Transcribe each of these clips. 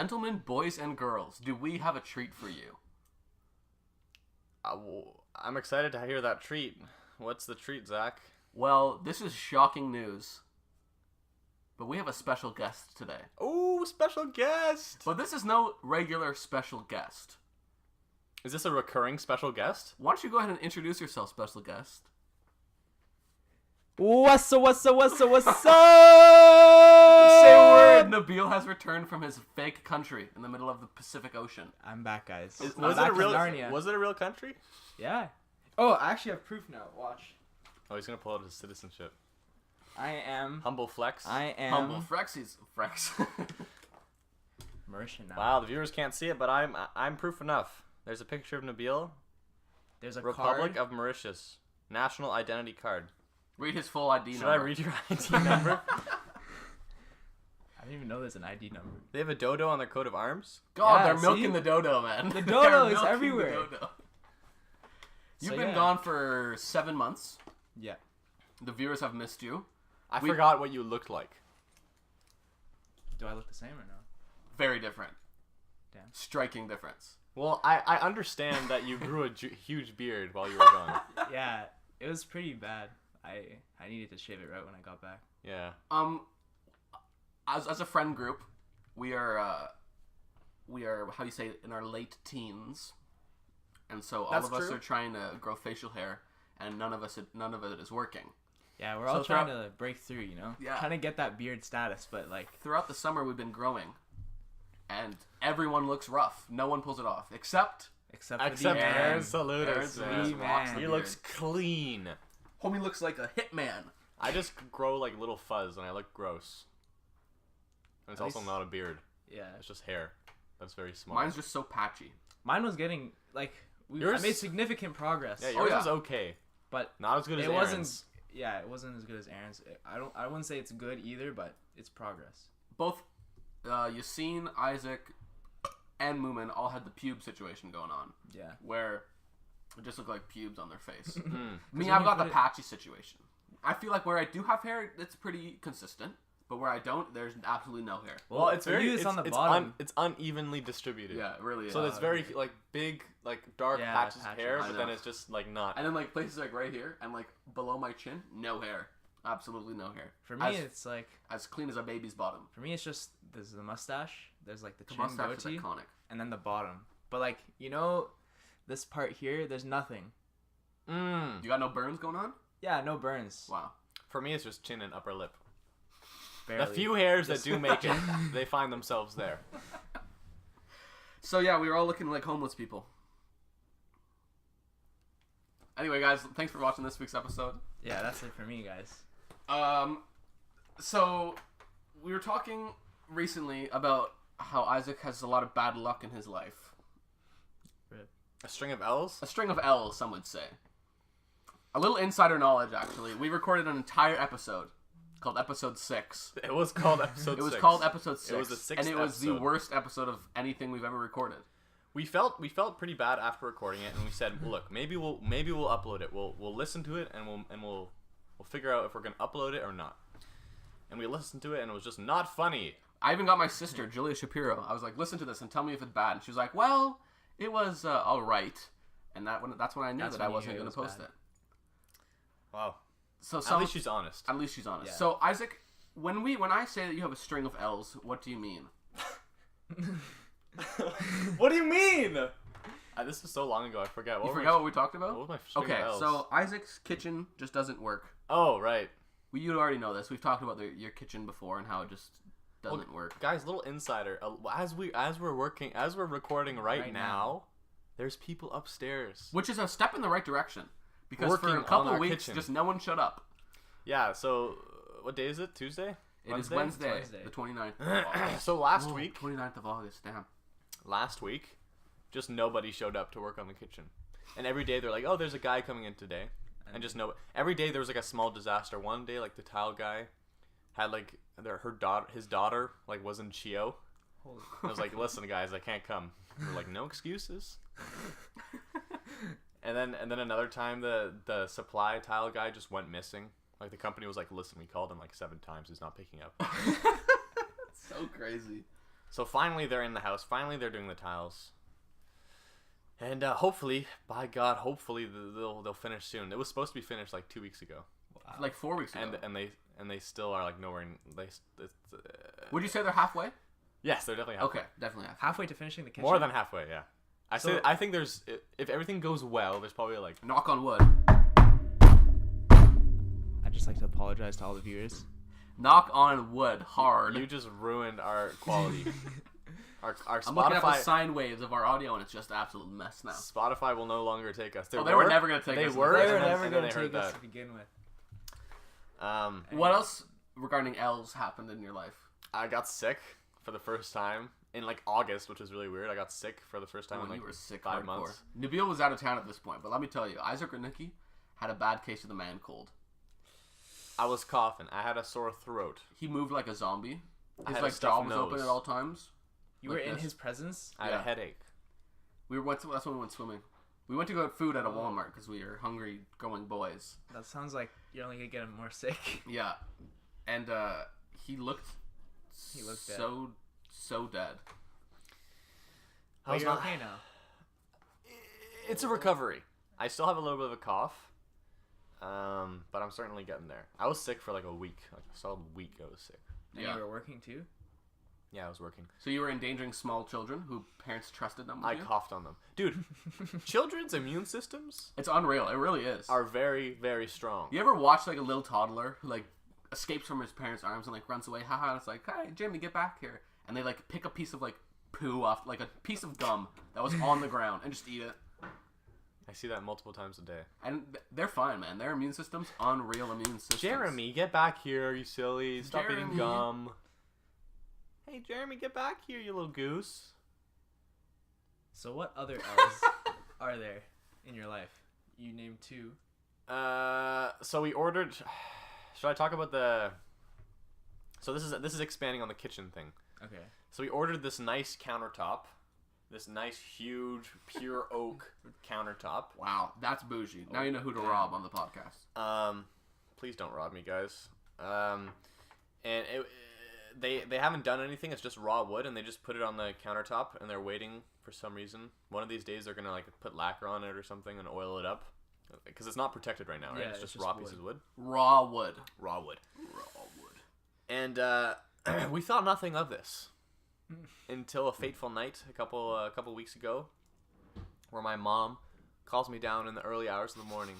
gentlemen, boys and girls, do we have a treat for you? I'm excited to hear that treat. What's the treat, Zach? Well, this is shocking news, but we have a special guest today. Oh, special guest! But this is no regular special guest. Is this a recurring special guest? Why don't you go ahead and introduce yourself, special guest? What's up? Say a word! Nabeel has returned from his fake country in the middle of the Pacific Ocean. I'm back, guys. Was it a real country? Yeah. Oh, I actually have proof now. Watch. Oh, he's gonna pull out his citizenship. I am. Humble flex. I am. Humble Frexies. Frex. Mauritian now. Wow, the viewers can't see it, but I'm proof enough. There's a picture of Nabeel. There's a Republic card. of Mauritius. National identity card. Read his full ID number. Should I read your ID number? I didn't even know there's an ID number. They have a dodo on their coat of arms. God, Yeah, they're milking see? the dodo, man. The They're dodo is milking everywhere. the dodo. You've So, been yeah. gone for 7 months. Yeah. The viewers have missed you. I forgot what you looked like. Do I look the same or no? Very different. Damn. Striking difference. Well, I understand that you grew a huge beard while you were gone. Yeah, it was pretty bad. I needed to shave it right when I got back. Yeah. As a friend group, we are how do you say it, in our late teens, and so all That's of us true. are trying to grow facial hair, and none of it is working. Yeah, we're all So trying to break through, you know? Yeah. Trying to get that beard status, but like... Throughout the summer, we've been growing, and everyone looks rough. No one pulls it off, except Except man. Aaron Salutis. Aaron Salutis man. rocks the He beard. looks clean. Homie looks like a hitman. I just grow like little fuzz and I look gross. And it's At also least- not a beard. Yeah. It's just hair. That's very small. Mine's just so patchy. Mine was getting, like... I Yours- made significant progress. Yeah, yours yeah. is okay. But Not as good as it Aaron's. wasn't... Yeah, it wasn't as good as Aaron's. I wouldn't say it's good either, but it's progress. Both Yassine, Isaac, and Moomin all had the pube situation going on, Yeah. where it just looked like pubes on their face. Mm. Me, when I've you got the put it- patchy situation. I feel like where I do have hair, it's pretty consistent, but where I don't, there's absolutely no hair. Well, it's for very you, it's on the bottom. it's unevenly distributed. Yeah, it really is. So it's very like big, like dark Yeah, patches of patches. hair, I but then know. it's just like not. And then like places like right here and like below my chin, no hair. Absolutely no hair. For me, As- it's like... As clean as a baby's bottom. For me, it's just... There's the mustache. There's like the The chin mustache is goatee. iconic. And then the bottom. But like, you know... This part here, there's nothing. Mm. You got no burns going on? Yeah, no burns. Wow. For me, it's just chin and upper lip. Barely. The few hairs that do make it, they find themselves there. So yeah, we were all looking like homeless people. Anyway, guys, thanks for watching this week's episode. Yeah, that's it for me, guys. So we were talking recently about how Isaac has a lot of bad luck in his life. A string of L's? A string of L's, some would say. A little insider knowledge, actually. We recorded an entire episode called Episode 6. It was called episode 6. It was called Episode 6. It was the sixth and it was the episode. worst episode of anything we've ever recorded. We felt pretty bad after recording it, and we said, look, maybe we'll upload it. We'll listen to it, and we'll figure out if we're gonna upload it or not. And we listened to it, and it was just not funny. I even got my sister, Julia Shapiro. I was like, listen to this and tell me if it's bad. And she was like, well, it was all right. And that's when I knew That's that I when you wasn't knew it going to was post bad. it. Wow. So At least she's honest. At least she's honest. Yeah. So Isaac, when I say that you have a string of L's, what do you mean? What do you mean? This was so long ago, I forgot. You forgot what we talked What about? was my string Okay, of L's? so Isaac's kitchen just doesn't work. Oh, right. You already know this. We've talked about your kitchen before and how it just doesn't work. Guys, little insider. As we're recording right now, there's people upstairs. Which is a step in the right direction. Because Working for a on couple our weeks, kitchen. just no one shut up. Yeah, so what day is it? Tuesday? It is Wednesday, Wednesday. the 29th of August. So last Whoa, week, 29th of August, damn. just nobody showed up to work on the kitchen. And every day they're like, oh, there's a guy coming in today. And just every day there was like a small disaster. One day, like the tile guy had like his daughter like was in Chio. Holy. I was like, listen, guys, I can't come. They're like, no excuses. And then another time the supply tile guy just went missing. Like the company was like, listen, we called him like 7 times. He's not picking up. So crazy. So finally they're in the house. Finally they're doing the tiles. And hopefully, by God, hopefully they'll finish soon. It was supposed to be finished like 2 weeks ago. Wow. Like 4 weeks ago. And they still are like nowhere. Would you say they're halfway? Yes, they're definitely halfway. Okay, definitely halfway. Halfway to finishing the kitchen. More than halfway, yeah. I think there's, if everything goes well, there's probably like Knock on wood. I'd just like to apologize to all the viewers. Knock on wood, hard. you just ruined our quality. Our I'm looking at the Spotify sine waves of our audio, and it's just an absolute mess now. Spotify will no longer take us. They were never going to take They us. were. They and were then- never and then going they to heard take us that. to begin with. What else regarding L's happened in your life? I got sick for the first time in like August, which was really weird. I got sick for the first time in like you were sick 5 hardcore. months. Nabeel was out of town at this point, but let me tell you, Isaac Renicky had a bad case of the man cold. I was coughing. I had a sore throat. He moved like a zombie. I His had a like stuffed jaw was open nose. at all times. You Like were in this. his presence? I had Yeah. a headache. That's when we went swimming. We went to go get food at a Walmart because we are hungry, growing boys. That sounds like you're only going to get him more sick. Yeah, and he looked dead. so dead. I was But you're not- okay now. It's a recovery. I still have a little bit of a cough, but I'm certainly getting there. I was sick for like a week, like a solid week. I was sick. And Yeah. you were working too? Yeah, I was working. So you were endangering small children who parents trusted them with I you? coughed on them, dude. Children's immune systems It's unreal. It really is. are very, very strong. You ever watch like a little toddler who like escapes from his parents' arms and like runs away? Haha! And it's like, "Hey, Jimmy, get back here!" And they like pick a piece of like poo off, like a piece of gum that was on the ground, and just eat it. I see that multiple times a day. And they're fine, man. Their immune system's unreal immune systems. Jeremy, get back here, you silly! Stop eating Jeremy. gum. Hey, Jeremy, get back here, you little goose. So what other L's are there in your life? You named 2. So we ordered. Should I talk about the? So this is expanding on the kitchen thing. Okay. So we ordered this nice countertop, this nice huge pure oak countertop. Wow, that's bougie. Now you know who to rob on the podcast. Please don't rob me, guys. And they haven't done anything. It's just raw wood, and they just put it on the countertop, and they're waiting for some reason. One of these days, they're gonna like put lacquer on it or something and oil it up, because it's not protected right now, right? Yeah, it's it's just just raw wood. pieces of wood. Raw wood. Raw wood. Raw wood. And we thought nothing of this until a fateful night a couple weeks ago, where my mom calls me down in the early hours of the morning,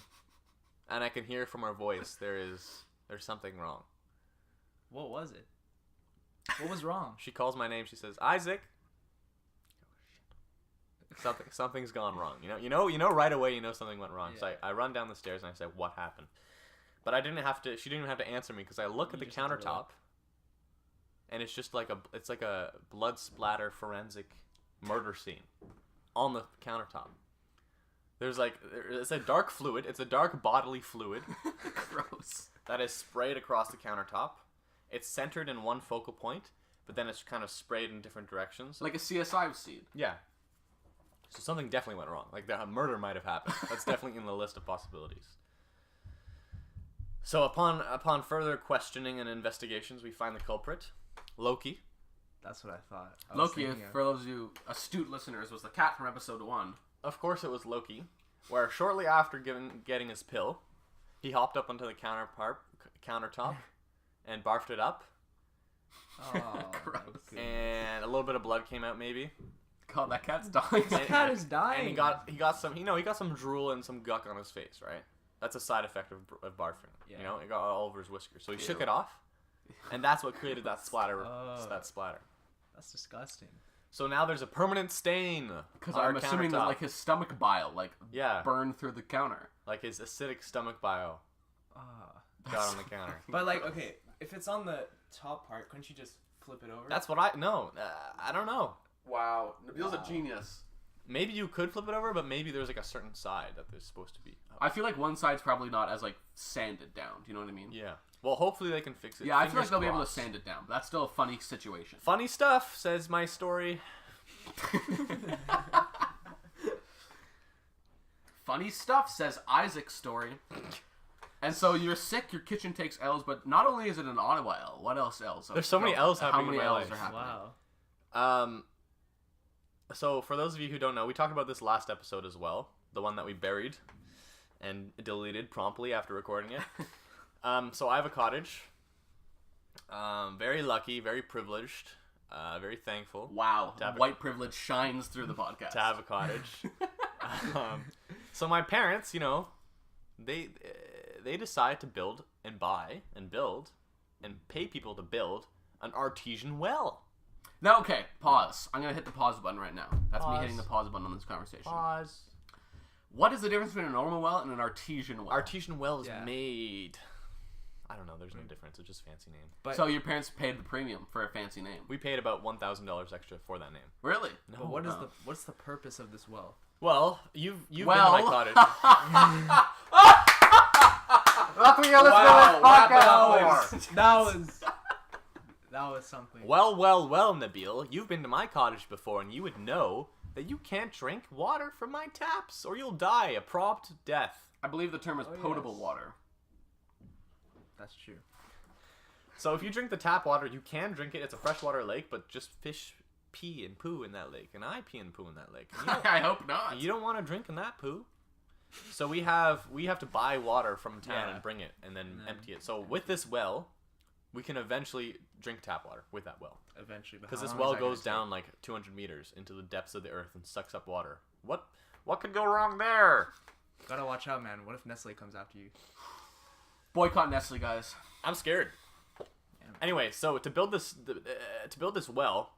and I can hear from her voice there's something wrong. What was it? What was wrong? She calls my name. She says, "Isaac." Something's gone wrong. You know right away. You know something went wrong. Yeah. So I run down the stairs and I say, "What happened?" But I didn't have to. She didn't even have to answer me because I look at the You just have to countertop, and it's just like a blood splatter forensic murder scene on the countertop. It's a dark fluid. It's a dark bodily fluid Gross. that is sprayed across the countertop. It's centered in one focal point, but then it's kind of sprayed in different directions. Like a CSI scene. Yeah. So something definitely went wrong. Like a murder might have happened. That's definitely in the list of possibilities. So upon further questioning and investigations, we find the culprit, Loki. That's what I thought. I was Loki, thinking of. for those of you astute listeners, was the cat from episode 1. Of course, it was Loki. Where shortly after getting his pill, he hopped up onto the countertop and barfed it up, Oh, Gross. my and a little bit of blood came out maybe. God, that cat's dying. This cat is dying. And he got some drool and some guck on his face, right? That's a side effect of barfing. Yeah. You know, it got all over his whiskers. So he shook Ew. it off, and that's what created that splatter. Oh. That splatter. That's disgusting. So now there's a permanent stain Because on our I'm assuming that countertop. like his stomach bile Yeah, burned through the counter. like his acidic stomach bile Ah. got on the counter. But like, okay, if it's on the top part, couldn't you just flip it over? That's what I don't know. Wow, Nabeel's Wow. a genius. Maybe you could flip it over, but maybe there's like a certain side that there's supposed to be. I feel like one side's probably not as like sanded down. Do you know what I mean? Yeah. Well, hopefully they can fix it. Yeah, I feel like Fingers they'll be able to crossed. sand it down. But that's still a funny situation. Funny stuff, says my story. Funny stuff, says Isaac's story. And so you're sick, your kitchen takes L's, but not only is it an Ottawa L, what else L's? There's so many L's How happening many in my L's life. are happening? So for those of you who don't know, we talked about this last episode as well, the one that we buried and deleted promptly after recording it. So I have a cottage. Very lucky, very privileged, very thankful. Wow, white privilege shines through the podcast. To have a cottage. So my parents, you know, they decide to build and buy and build and pay people to build an artesian well. Now, okay, pause. I'm going to hit the pause button right now. That's me Pause. hitting the pause button on this conversation. Pause. What is the difference between a normal well and an artesian well? Artesian well is Yeah. made... I don't know, there's no difference. It's just a fancy name. But So your parents paid the premium for a fancy name. We paid about $1,000 extra for that name. Really? No. but what's the purpose of this well? Well, you've been to Well. my cottage. That's what you're listening Wow, to this wrap it podcast up. for. That was something. Well, Nabeel, you've been to my cottage before, and you would know that you can't drink water from my taps, or you'll die a prompt death. I believe the term is Oh, potable yes. water. That's true. So if you drink the tap water, you can drink it. It's a freshwater lake, but just fish pee and poo in that lake, and I pee and poo in that lake. And you don't- I hope not. You don't want to drink in that poo. So we have to buy water from town Yeah. and bring it and then And then- empty it. So with this well, we can eventually drink tap water with that well. Eventually. but Because how this long well is that gonna goes down like 200 meters into the depths of the earth and sucks up water. What could go wrong there? take? Gotta watch out, man. What if Nestle comes after you? Boycott Nestle, guys. I'm scared. Anyway, so to build this well,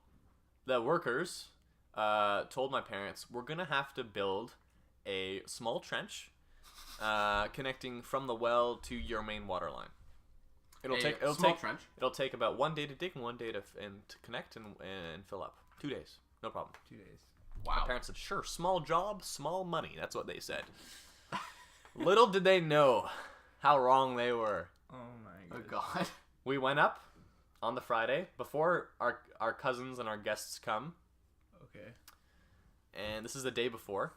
the workers told my parents we're gonna have to build a small trench connecting from the well to your main water line. It'll take about 1 day to dig and 1 day to connect and fill up. 2 days, no problem. 2 days. My Wow. parents said, sure, small job, small money. That's what they said. Little did they know how wrong they were. Oh my Oh, god. God. We went up on the Friday before our cousins and our guests come, Okay. and this is the day before.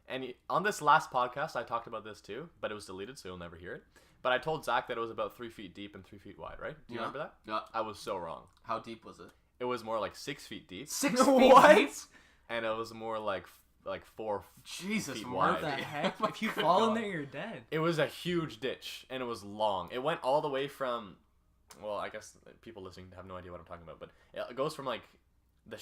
And on this last podcast, I talked about this too, but it was deleted, so you'll never hear it. But I told Zach that it was about 3 feet deep and 3 feet wide, right? Do you Yeah. remember that? Yeah. I was so wrong. How deep was it? It was more like 6 feet deep, 6 What? feet deep? and it was more like 4 Jesus, feet What wide. Murphy. the heck? Oh my If you good fall in God. there, you're dead. It was a huge ditch, and it was long. It went all the way from, well, I guess people listening have no idea what I'm talking about, but it goes from like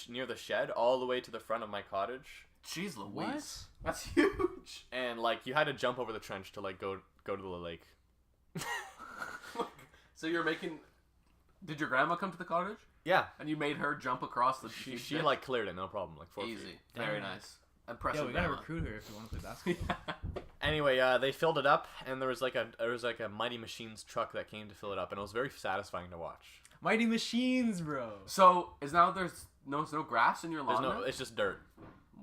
near the shed all the way to the front of my cottage, Jeez Louise. What? That's huge. and like you had to jump over the trench to like go to the lake. So you're making... Did your grandma come to the cottage? Yeah, And you made her jump across the... she huge ditch? like cleared it, no problem, like 4 Easy. feet. Very Damn. nice. Impressive. Yeah, we gotta grandma. recruit her if you want to play basketball. Anyway, they filled it up, and there was like a Mighty Machines truck that came to fill it up, and it was very satisfying to watch. Mighty Machines, bro. So, there's no grass in your There's lawn no, now? it's just dirt.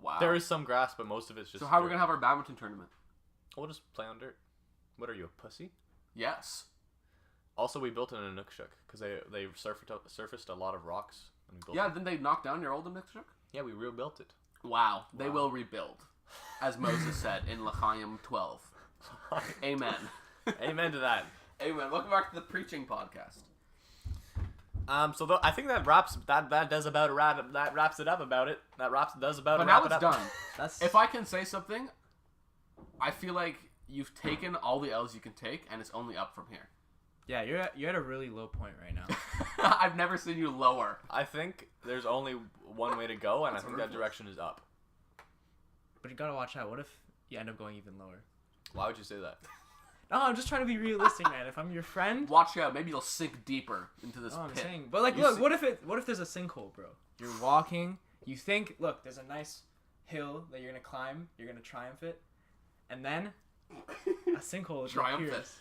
Wow. There is some grass, but most of it's just. So how are dirt. we going to have our badminton tournament? We'll just play on dirt. What are you, a pussy? Yes. Also, we built it in a Inukshuk because they surfaced a lot of rocks. And we built Yeah, it. didn't they knock down your old Inukshuk? Yeah, we rebuilt it. Wow. They will rebuild. As Moses said in L'chaim 12. Amen. Amen to that. Amen. Welcome back to the preaching podcast. So I think that wraps it up about it. But now it's it up. done. That's If I can say something, I feel like you've taken all the L's you can take, and it's only up from here. yeah. You're at a really low point right now. I've never seen you lower. I think there's only one way to go, and I That's think that ruthless. direction is up. But you gotta watch out. What if you end up going even lower? Why would you say that? No, I'm just trying to be realistic, man. If I'm your friend, Watch out. Maybe you'll sink deeper into this no, I'm pit. saying. But like, You look, see- what if there's a sinkhole, bro? You're walking. You think, look, there's a nice hill that you're gonna climb. You're gonna triumph it, and then a sinkhole Triumph it. appears.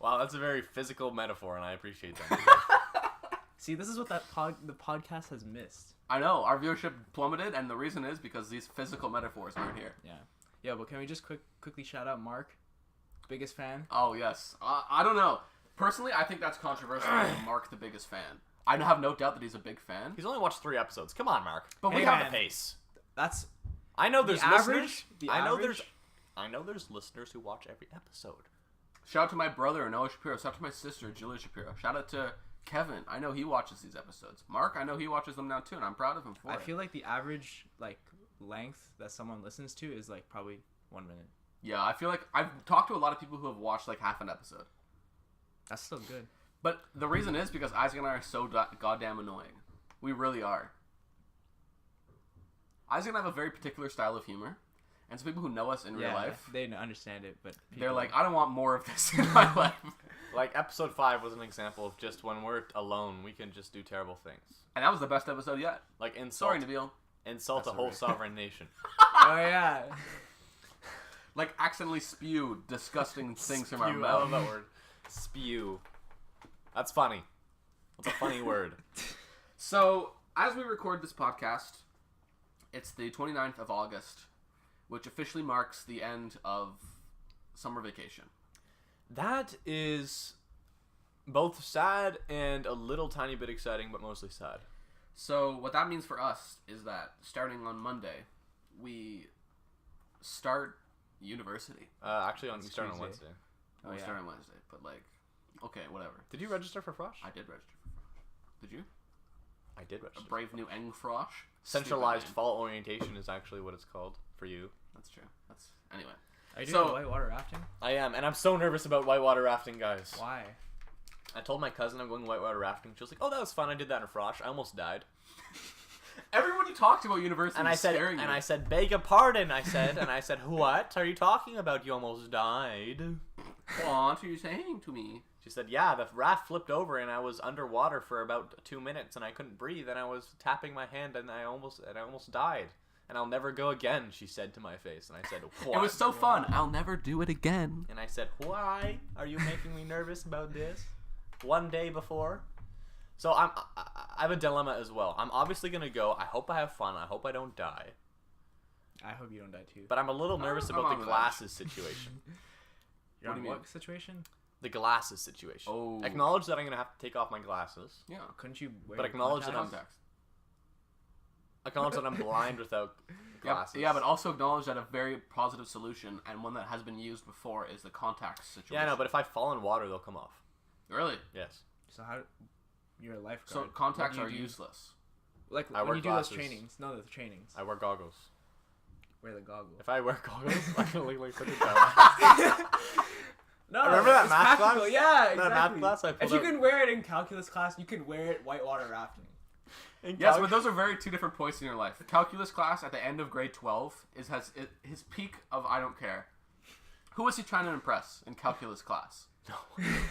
Wow, that's a very physical metaphor, and I appreciate that. See, this is what the podcast has missed. I know. Our viewership plummeted, and the reason is because these physical metaphors aren't here. Yeah, but can we just quickly shout out Mark, biggest fan? Oh, yes. I don't know. Personally, I think that's controversial to make Mark the biggest fan. I have no doubt that he's a big fan. He's only watched 3 episodes. Come on, Mark. But We Hey, have man. the pace. That's I know there's average- listeners. the I know average- there's listeners who watch every episode. Shout out to my brother, Noah Shapiro. Shout out to my sister, Julia Shapiro. Shout out to Kevin, I know he watches these episodes. Mark, I know he watches them now too, and I'm proud of him for it. I feel like the average like length that someone listens to is like probably 1 minute. Yeah, I feel like I've talked to a lot of people who have watched like half an episode. That's still good. But the reason is because Isaac and I are so goddamn annoying. We really are. Isaac and I have a very particular style of humor. And so people who know us in real life, they understand it, but they're like, I don't want more of this in my life. Like, episode 5 was an example of just when we're alone, we can just do terrible things. And that was the best episode yet. Like, insult Sorry, Nabeel. a whole sovereign nation. Oh, yeah. Like, accidentally spew disgusting things from our Spew, I mouth. love that word. Spew. That's funny. That's a funny word. So, as we record this podcast, it's the 29th of August, which officially marks the end of summer vacation. That is both sad and a little tiny bit exciting, but mostly sad. So, what that means for us is that starting on Monday, we start university. Actually, we It's start on Tuesday. Wednesday. We start on Wednesday, but like, okay, whatever. Did you register for Frosh? I did register for Frosh. Did you? I did A register. brave new Eng Frosh? Centralized Stupid name. fall orientation is actually what it's called for you. That's true. Anyway. Are you So- doing whitewater rafting? I am, and I'm so nervous about whitewater rafting, guys. Why? I told my cousin I'm going whitewater rafting. She was like, "Oh, that was fun. I did that in Frosh. I almost died." Everyone who talked about university And I is said, scaring you. "Beg your pardon." I said, "What are you talking about? You almost died." What are you saying to me? She said, "Yeah, the raft flipped over and I was underwater for about 2 minutes and I couldn't breathe and I was tapping my hand and I almost died. And I'll never go again," she said to my face. And I said, "What?" It was so fun. I'll never do it again. And I said, "Why are you making me nervous about this? One day before?" So I have a dilemma as well. I'm obviously gonna go. I hope I have fun. I hope I don't die. I hope you don't die too. But I'm a little nervous I'm about on the with that. glasses situation. You're What on do you what mean? situation? The glasses situation. Oh. Acknowledge that I'm gonna have to take off my glasses. Yeah. Couldn't you wear But acknowledge that I'm- Contacts. Acknowledge that I'm blind without glasses. Yeah, but also acknowledge that a very positive solution and one that has been used before is the contacts situation. Yeah, no, but if I fall in water, they'll come off. Really? Yes. So how? You're a lifeguard. So What contacts do you are do? useless. Like I when wear you glasses. do those trainings. No, the trainings. I wear goggles. Wear the goggles. If I wear goggles, I can literally put it down. No, Remember that it's math practical. class? Yeah, That exactly. math class I If pulled you out- can wear it in calculus class, you can wear it whitewater rafting. Yes, but those are very two different points in your life. Calculus class at the end of grade 12 has his peak of I don't care. Who was he trying to impress in calculus class?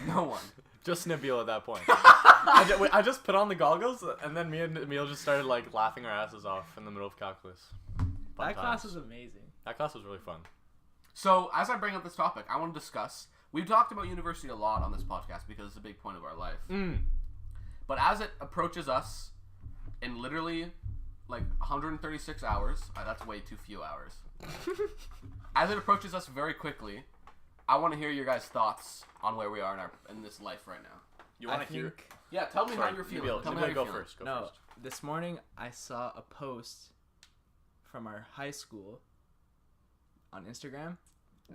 No one. Just Nabeel at that point. I just put on the goggles, and then me and Nabeel just started like laughing our asses off in the middle of calculus. Fun That class times. was amazing. That class was really fun. So, as I bring up this topic, I want to discuss. We've talked about university a lot on this podcast because it's a big point of our life. But as it approaches us in literally like 136 hours, that's way too few hours. As it approaches us very quickly, I want to hear your guys' thoughts on where we are in this life right now. You I want to hear? think- Yeah, tell me Sorry, how you're feeling. Nabeel, Tell me how Nabeel, you're go feeling. first. Go No, first. this morning I saw a post from our high school on Instagram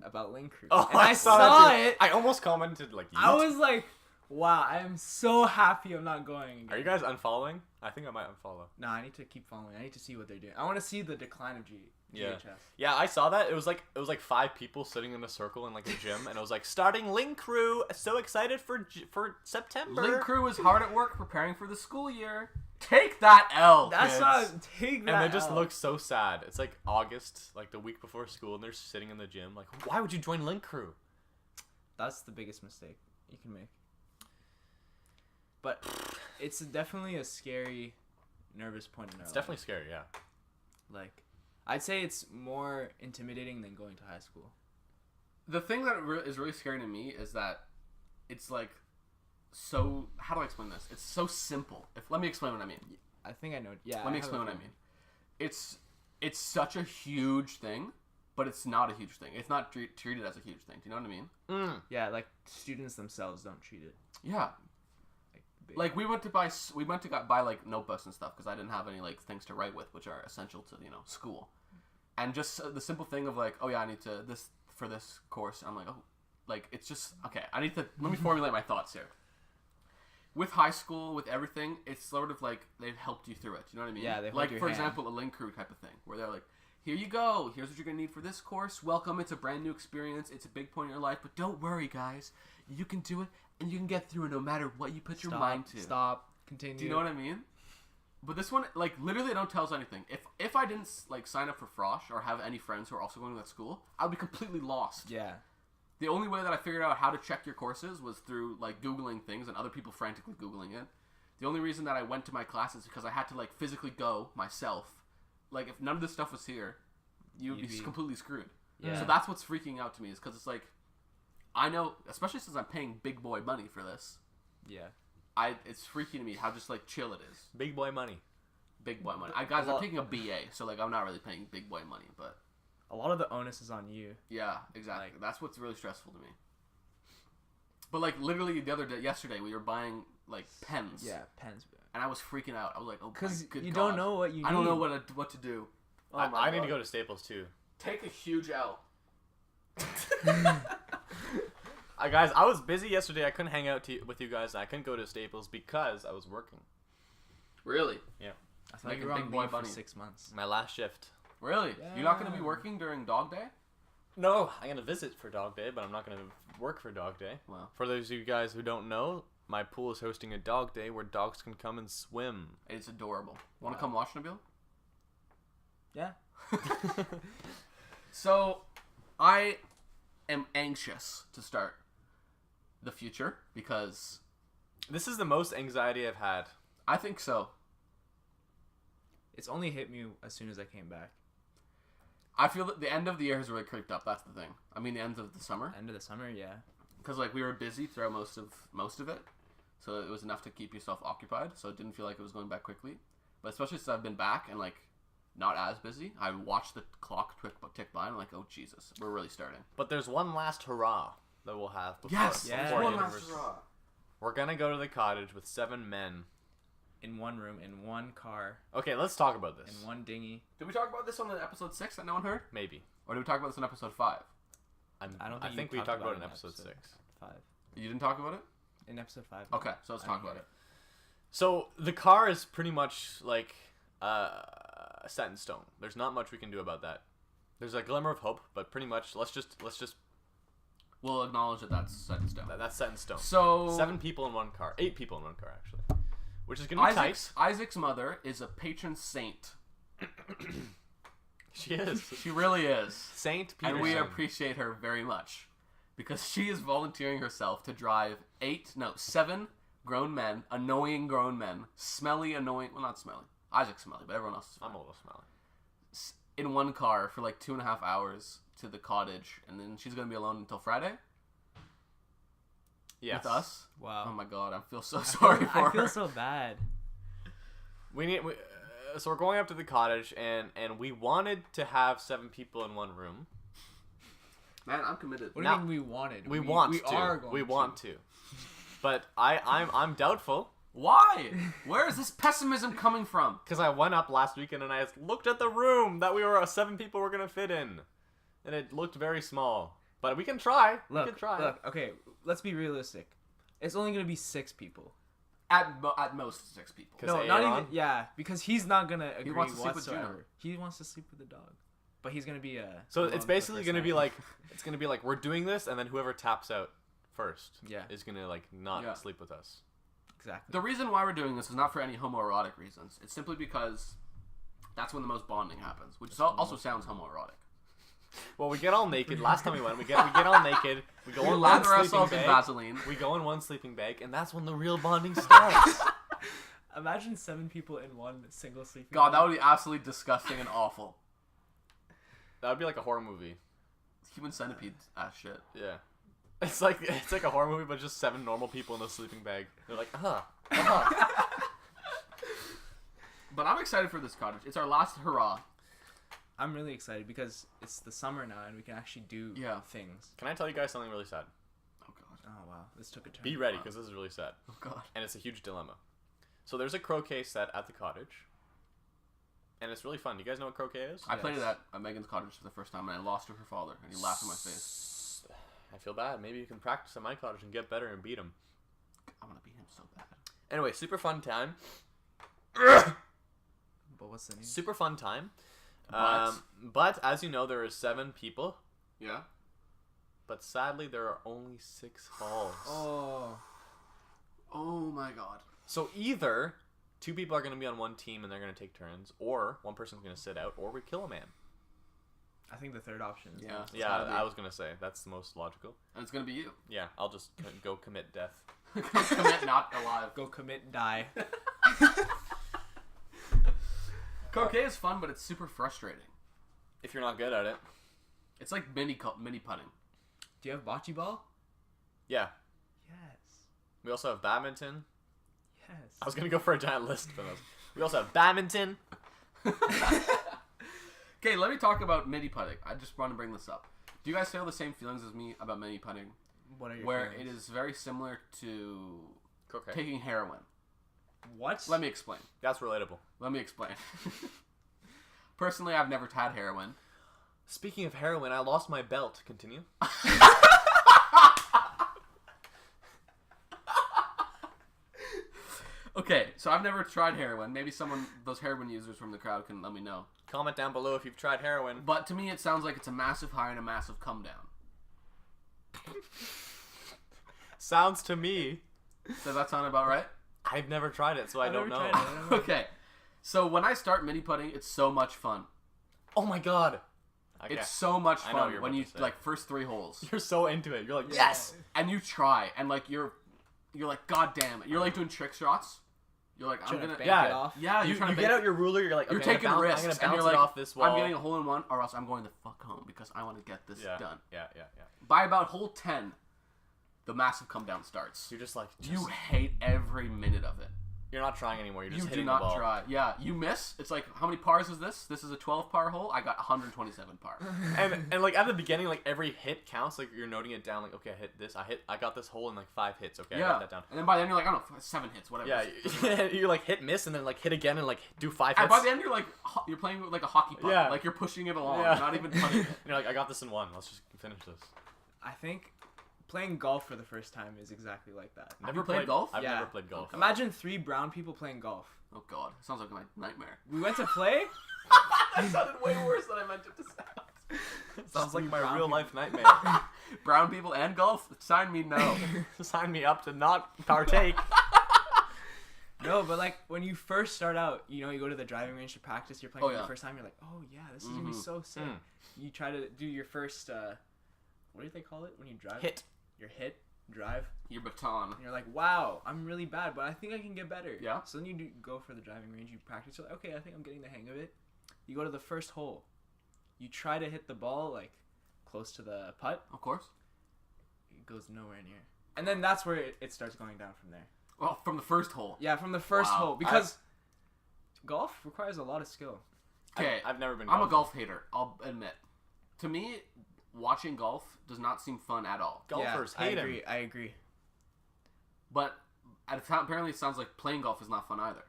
about Link Crew. Oh, and I saw that too. it. I almost commented like. I "Yeet." was like, wow, I am so happy I'm not going again. Are you guys unfollowing? I think I might unfollow. No, I need to keep following. I need to see what they're doing. I want to see the decline of Yeah. GHS. Yeah, I saw that. It was like 5 people sitting in a circle in like a gym, and it was like starting Link Crew. So excited for September. Link Crew is hard at work preparing for the school year. Take that L. That's kids. not take that. And they just out. look so sad. It's like August, like the week before school, and they're sitting in the gym. Like, why would you join Link Crew? That's the biggest mistake you can make. But it's definitely a scary, nervous point in our It's life. definitely scary. Yeah. Like, I'd say it's more intimidating than going to high school. The thing that is really scary to me is that it's like so. How do I explain this? It's so simple. Let me explain what I mean. I think I know. Yeah. Let me explain what I mean. It's such a huge thing, but it's not a huge thing. It's not treated as a huge thing. Do you know what I mean? Yeah, like students themselves don't treat it. Yeah. Like we went to buy like notebooks and stuff because I didn't have any like things to write with, which are essential to school. And just the simple thing of like, oh yeah, I need to this for this course. I'm like, oh, like it's just okay. Let me formulate my thoughts here. with high school, with everything, it's sort of like they've helped you through it. You know what I mean? Yeah, they hold like your for hand. example, a link crew type of thing, where they're like, "Here you go. Here's what you're gonna need for this course. Welcome. It's a brand new experience. It's a big point in your life, but don't worry, guys. You can do it, and you can get through it no matter what you put your mind to." Stop. Continue. Do you know what I mean? But this one, like, literally, don't tell us anything. If I didn't like sign up for Frosh or have any friends who are also going to that school, I would be completely lost. Yeah. The only way that I figured out how to check your courses was through like Googling things and other people frantically Googling it. The only reason that I went to my classes is because I had to like physically go myself. Like if none of this stuff was here, you'd be completely screwed. Yeah. So that's what's freaking out to me is because it's like, I know, especially since I'm paying big boy money for this. Yeah. It's freaking to me how just like chill it is. Big boy money. Big boy money. I'm taking a BA, so like I'm not really paying big boy money, but A lot of the onus is on you. yeah, exactly. Like- That's what's really stressful to me. But like literally yesterday, we were buying like pens. Yeah, pens. And I was freaking out. I was like, oh my Because good you God. don't know what you need. I don't know what to do. Oh my I need to God. go to Staples too. Take a huge L. Guys, I was busy yesterday. I couldn't hang out with you guys. I couldn't go to Staples because I was working. Really? I thought Like you a were big on boy leave for bunny. 6 months. My last shift. Really? You're not going to be Yeah. working during Dog Day? No, I'm gonna visit for Dog Day, but I'm not gonna work for Dog Day. Wow. For those of you guys who don't know, my pool is hosting a Dog Day where dogs can come and swim. It's adorable. Want Wow. to come watch, Nabeel? Yeah. So, I am anxious to start the future because This is the most anxiety I've had. I think so. It's only hit me as soon as I came back. I feel that the end of the year has really creeped up. That's the thing. I mean, the end of the summer, End of the summer, yeah. because like we were busy throughout most of it, so it was enough to keep yourself occupied. So it didn't feel like it was going back quickly. But especially since I've been back and like not as busy, I watched the clock tick by and I'm like, oh Jesus, we're really starting. But there's one last hurrah that we'll have before, Yes, Yeah. before one university. We're gonna go to the cottage with 7 men. In one room, in one car, Okay, let's talk about this. in one dinghy. Did we talk about this on episode 6 that no one heard, Maybe. or did we talk about this on episode 5? I don't I think think you we talked about it in episode 6. 5. You didn't talk about it? In episode 5. Okay, so let's I talk didn't about hear it. So the car is pretty much like set in stone. There's not much we can do about that. There's a glimmer of hope, but pretty much let's just We'll acknowledge that that's set in stone. that's set in stone. So 7 people in one car, 8 people in one car actually, which is gonna be Isaac's mother is a patron saint. tight. She is She really is. Saint Peterson. And we appreciate her very much because she is volunteering herself to drive 7 grown men, annoying grown men, smelly, annoying. Well, not smelly. Isaac's smelly, but everyone else is I'm fine. a little smelly. In one car for like 2.5 hours to the cottage, and then she's gonna be alone until Friday Yes. with us. Wow. Oh my God, I feel so sorry for her. I feel so bad. So we're going up to the cottage, and we wanted to have 7 people in one room. Man, I'm committed. What do you mean we wanted? We are going we want to. But I'm doubtful. Why? Where is this pessimism coming from? Because I went up last weekend and I looked at the room that 7 people were gonna fit in, and it looked very small. But we can try. We can try. Look, okay, let's be realistic. It's only gonna be 6 people. At most 6 people. Because No, not even. Yeah, because he's not gonna agree wants to sleep with whatsoever. Juno. He wants to sleep with the dog, but he's gonna be a. So alone it's for the basically first gonna be night. like we're doing this, and then whoever taps out first Yeah. is gonna like not Yeah. sleep with us. Exactly. The reason why we're doing this is not for any homoerotic reasons. It's simply because that's when the most bonding happens, which also sounds homoerotic. Well, we get all naked. Last time we went, we get all naked. We go We in one lather sleeping ourselves in bag. Vaseline. We go in one sleeping bag, and that's when the real bonding starts. Imagine 7 people in one single sleeping. God, that bag. would be absolutely disgusting and awful. That would be like a horror movie. Human centipede ass shit. Yeah. It's like a horror movie, but just 7 normal people in a sleeping bag. They're like, But I'm excited for this cottage. It's our last hurrah. I'm really excited because it's the summer now and we can actually do things. Can I tell you guys something really sad? Oh God. Oh wow, this took a turn. Be ready, because this is really sad. Oh God. And it's a huge dilemma. So there's a croquet set at the cottage. And it's really fun. You guys know what croquet is? I played it Yes. at Megan's cottage for the first time, and I lost to her father, and he laughed in my face. I feel bad. Maybe you can practice at my cottage and get better and beat him. I want to beat him so bad. Anyway, super fun time. But what's the name? Super fun time. But- But as you know, there are 7 people. Yeah. But sadly, there are only 6 halls. Oh. Oh my god. So either 2 people are going to be on one team and they're going to take turns, or one person's going to sit out, or we kill a man. I think the third option is Yeah. Yeah, gotta be. I was going to say that's the most logical. And it's gonna be you. Yeah, I'll just go commit death. Commit not alive. go commit, die. Croquet is fun, but it's super frustrating. If you're not good at it. It's like mini putting. Do you have bocce ball? Yeah. Yes. We also have badminton. Yes. I was going to go for a giant list for those. We also have badminton. Okay, let me talk about mini putting. I just want to bring this up. Do you guys feel the same feelings as me about mini putting? What are your Where feelings? it is very similar to Okay. taking heroin. What? Let me explain. That's relatable. Let me explain. Personally, I've never had heroin. Speaking of heroin, I lost my belt. Continue. Okay, so I've never tried heroin. Maybe those heroin users from the crowd can let me know. Comment down below if you've tried heroin. But to me, it sounds like it's a massive high and a massive come down. Sounds to me. Does that sound about right? I've never tried it, so I don't never know. tried it. I don't know. Okay. So when I start mini putting, it's so much fun. Oh my god. Okay. It's so much I know what fun you're when about you to say. like first 3 holes. You're so into it. You're like, Yeah. yes. And you try and like you're like god damn it. You're like doing trick shots. You're like I'm Trying to gonna bank Yeah. it off. yeah, You, you're trying to get out your ruler. You're like, you're okay, taking I'm risks gonna and bounce you're it like off this wall. I'm getting a hole in one or else I'm going the fuck home because I want to get this yeah. done. Yeah. By about hole 10, the massive come down starts. You're just like, You hate every minute of it. you're not trying anymore. You're You just do hitting not the ball. try. Yeah, you miss. It's like, how many pars is this? This is a 12 par hole. I got 127 par. And like at the beginning, like every hit counts. Like you're noting it down. Like okay, I hit this. I got this hole in like 5 hits. Okay, I Yeah. got that down. And then by the end, you're like, I don't know, 7 hits, whatever. Yeah, you like hit miss and then like hit again and like do 5 And hits. by the end, you're like, you're playing with like a hockey puck. Yeah. Like you're pushing it along. Yeah. You're not even putting it. And you're like, I got this in 1. Let's just finish this. I think playing golf for the first time is exactly like that. you played golf? I've Yeah. never played golf. Imagine 3 brown people playing golf. Oh god, sounds like my nightmare. We went to play. That sounded way worse than I meant it to sound. Sounds like my brown real people. life nightmare. Brown people and golf? Sign me no. Sign me up to not partake. No, but like when you first start out, you know, you go to the driving range to practice. You're playing Oh, for yeah. the first time. You're like, oh yeah, this is gonna be Mhm. so sick. Mm. You try to do your first. What do they call it when you drive? Hit. Your hit, drive. Your baton. And you're like, wow, I'm really bad, but I think I can get better. Yeah. So then you go for the driving range. You practice. You're like, okay, I think I'm getting the hang of it. You go to the first hole. You try to hit the ball like close to the putt. Of course. It goes nowhere near. And then that's where it starts going down from there. Well, from the first hole. Yeah, from the first Wow. hole because golf requires a lot of skill. Okay, I've never been. I'm a golfing. golf hater, I'll admit. To me, watching golf does not seem fun at all. Golfers yeah, hate I agree. him. I agree. But apparently it sounds like playing golf is not fun either.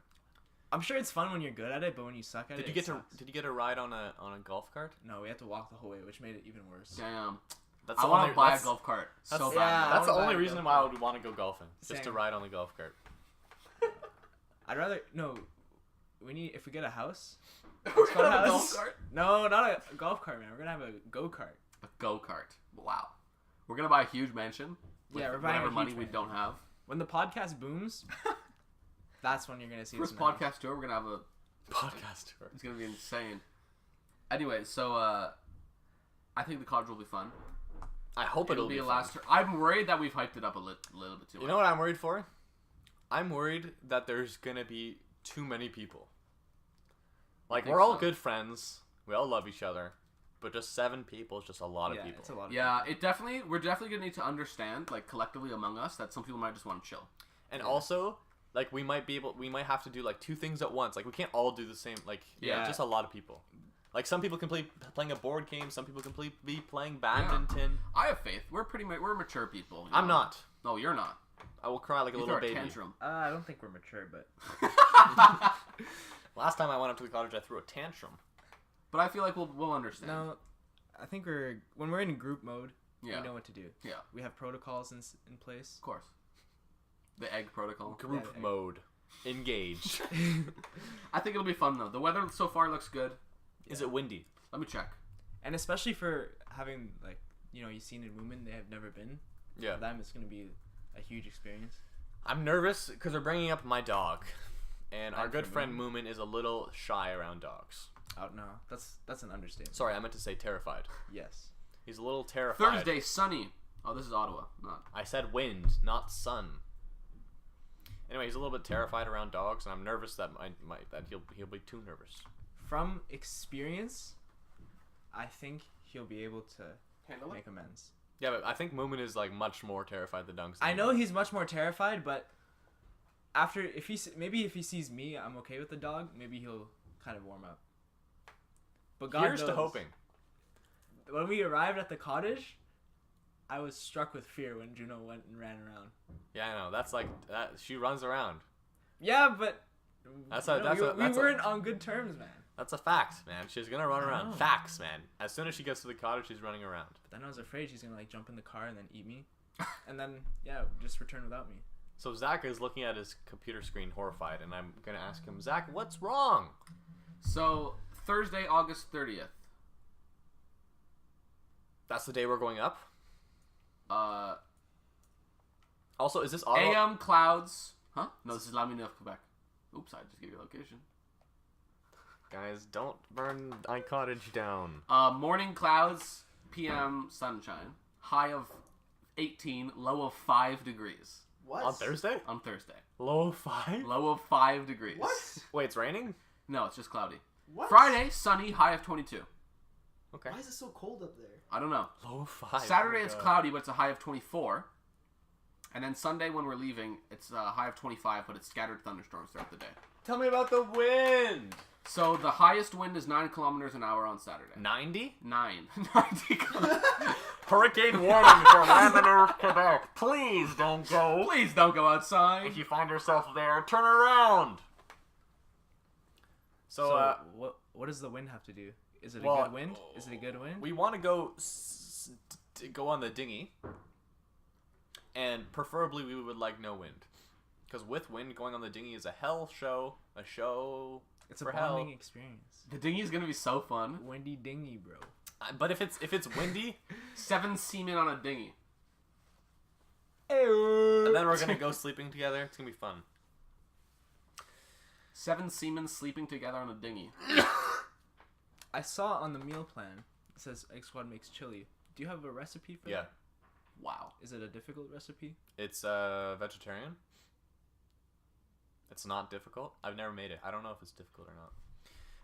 I'm sure it's fun when you're good at it, but when you suck at Did it, you get it to? sucks. Did you get a ride on a golf cart? No, we had to walk the whole way, which made it even worse. Damn. That's I the want only- to buy a that's- golf cart so That's, bad. yeah, that's the I wanna only buy a reason golf why I cart. would want to go golfing, just to Same. ride on the golf cart. I'd rather We need if we get a house. We're Fun gonna have a house. golf cart? No, not a golf cart, man. We're gonna have a go kart. A go-kart. Wow. We're going to buy a huge mansion. With Yeah, we're buying a whatever money huge we mansion. don't have. When the podcast booms, that's when you're gonna see First us in the house. podcast tour, we're going to have a... Podcast tour. It's going to be insane. Anyway, so I think the college will be fun. I hope it'll be a fun. last tour. I'm worried that we've hyped it up a little bit too much. You know what I'm worried for? I'm worried that there's gonna be too many people. Like think we're all so? good friends, we all love each other, but just 7 people is just a lot Yeah, of people. it's a lot of Yeah, we're definitely gonna need to understand, like collectively among us, that some people might just want to chill. And also, like we might have to do like 2 things at once. Like we can't all do the same. Like Yeah. just a lot of people. Like some people can playing a board game, some people can be playing badminton. I have faith. We're mature people. you I'm know? not. No, you're not. I will cry like a You little throw a baby. tantrum. I don't think we're mature, but Last time I went up to the cottage, I threw a tantrum. But I feel like we'll understand. no. I think when we're in group mode, Yeah. we know what to do. Yeah. We have protocols in place. Of course. The egg protocol. Group Yeah, mode. Engage. I think it'll be fun though. The weather so far looks good. Is it windy? Let me check. And especially for having, like, you know, you've seen in Moomin, they have never been. Yeah. For them, it's going to be a huge experience. I'm nervous because we're bringing up my dog. And our Right, good for friend Moomin. Moomin is a little shy around dogs. Oh, no. That's an understatement. Sorry, I meant to say terrified. Yes. He's a little terrified. Thursday, sunny. Oh, this is Ottawa. Not. I said wind, not sun. Anyway, he's a little bit terrified around dogs, and I'm nervous that that he'll be too nervous. From experience, I think he'll be able to Handle it? make amends. Yeah, but I think Moomin is like much more terrified than dogs. I know he's much more terrified, but after if he sees me, I'm okay with the dog. Maybe he'll kind of warm up. But God Here's knows. to hoping. When we arrived at the cottage, I was struck with fear when Juno went and ran around. Yeah, I know. That's like that. She runs around. Yeah, but we weren't on good terms, man. That's a fact, man. She's gonna run I around. know. Facts, man. As soon as she gets to the cottage, she's running around. But then I was afraid she's gonna like jump in the car and then eat me, and then just return without me. So Zach is looking at his computer screen, horrified, and I'm gonna ask him, Zach, what's wrong? So Thursday, August 30th. That's the day we're going up. Uh, Also, is this Ottawa? AM clouds. Huh? No, this is La Mine of Quebec. Oops, I just gave you a location. Guys, don't burn my cottage down. Morning clouds, PM sunshine. High of 18, low of 5 degrees What? On Thursday? on Thursday. Low 5? Low of 5 degrees. What? Wait, it's raining? No, it's just cloudy. What? Friday, sunny, high of 22. Okay. Why is it so cold up there? I don't know. Low 5. Saturday Oh my it's God. cloudy, but it's a high of 24. And then Sunday when we're leaving, it's a high of 25, but it's scattered thunderstorms throughout the day. Tell me about the wind. So the highest wind is 9 kilometers an hour on Saturday. 90? 9. 90 kilometers. Hurricane warning for London, Quebec. Please don't go. Please don't go outside. If you find yourself there, turn around. So what does the wind have to do? Is it a well, good wind? Is it a good wind? We want to go go on the dinghy, and preferably we would like no wind, because with wind, going on the dinghy is a hell show. A show. It's a for bonding hell. experience. The dinghy's gonna be so fun. Windy dinghy, bro. But if it's windy, 7 seamen on a dinghy. and then we're gonna go sleeping together. It's gonna be fun. 7 seamen sleeping together on a dinghy. I saw on the meal plan it says Egg Squad makes chili. Do you have a recipe for Yeah, that? Wow. Is it a difficult recipe? it's vegetarian. It's not difficult. I've never made it. I don't know if it's difficult or not.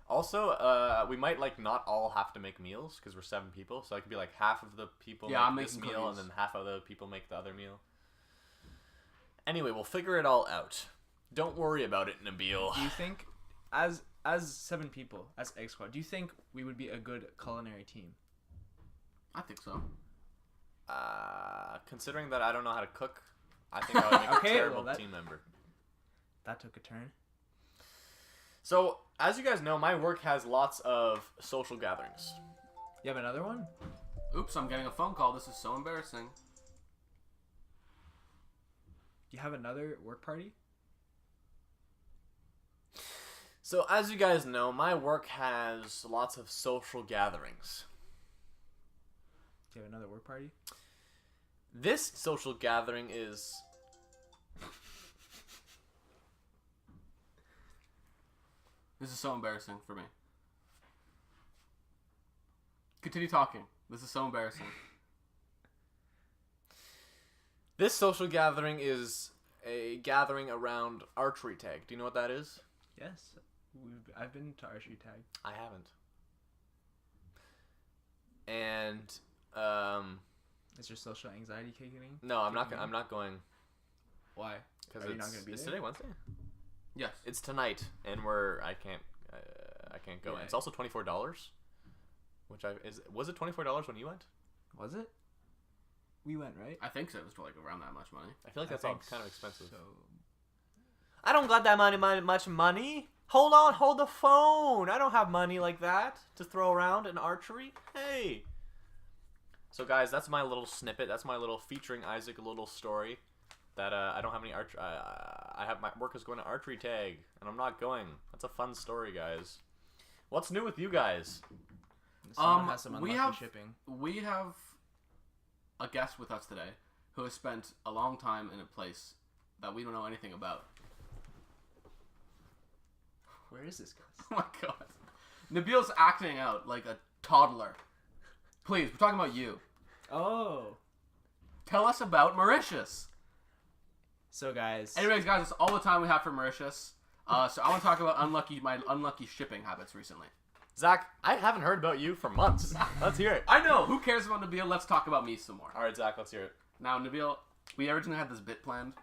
Also, we might like not all have to make meals because we're 7 people, so it could be like half of the people I'm make this making meal cookies. and then half of the people make the other meal. Anyway, we'll figure it all out. Don't worry about it, Nabeel. Do you think, as 7 people, as Egg Squad, do you think we would be a good culinary team? I think so. Considering that I don't know how to cook, I think I would make Okay, a terrible well, that- team member. That took a turn. So, as you guys know, my work has lots of social gatherings. You have another one? Oops, I'm getting a phone call. This is so embarrassing. Do you have another work party? So, as you guys know, my work has lots of social gatherings. Do you have another work party? This social gathering is... This is so embarrassing for me. Continue talking. This is so embarrassing. This social gathering is a gathering around archery tag. Do you know what that is? Yes. I've been to archery tag. I haven't. And Is your social anxiety kicking in? no, I'm not going Why? because Are you not gonna be it's there? today Wednesday. Yes. It's tonight, and I can't go. Yeah. It's also $24, which was it $24 when you went? Was it? We went, right? I think so. It was like around that much money. I feel like I that's all think kind of expensive. So, I don't got that much money. Hold on, hold the phone. I don't have money like that to throw around in archery. Hey. So guys, that's my little snippet. That's my little featuring Isaac little story. that I don't have any I have my work is going to archery tag, and I'm not going. That's a fun story, guys. What's new with you guys? Someone has some we unlucky have shipping. we have a guest with us today who has spent a long time in a place that we don't know anything about. Where is this guy? Oh my god. Nabeel's acting out like a toddler. Please, we're talking about you. Oh. Tell us about Mauritius. So guys. Anyways, guys, that's all the time we have for Mauritius. So I want to talk about my unlucky shipping habits recently. Zach, I haven't heard about you for months. Let's hear it. I know. Who cares about Nabeel? Let's talk about me some more. All right, Zach, let's hear it. Now, Nabeel, we originally had this bit planned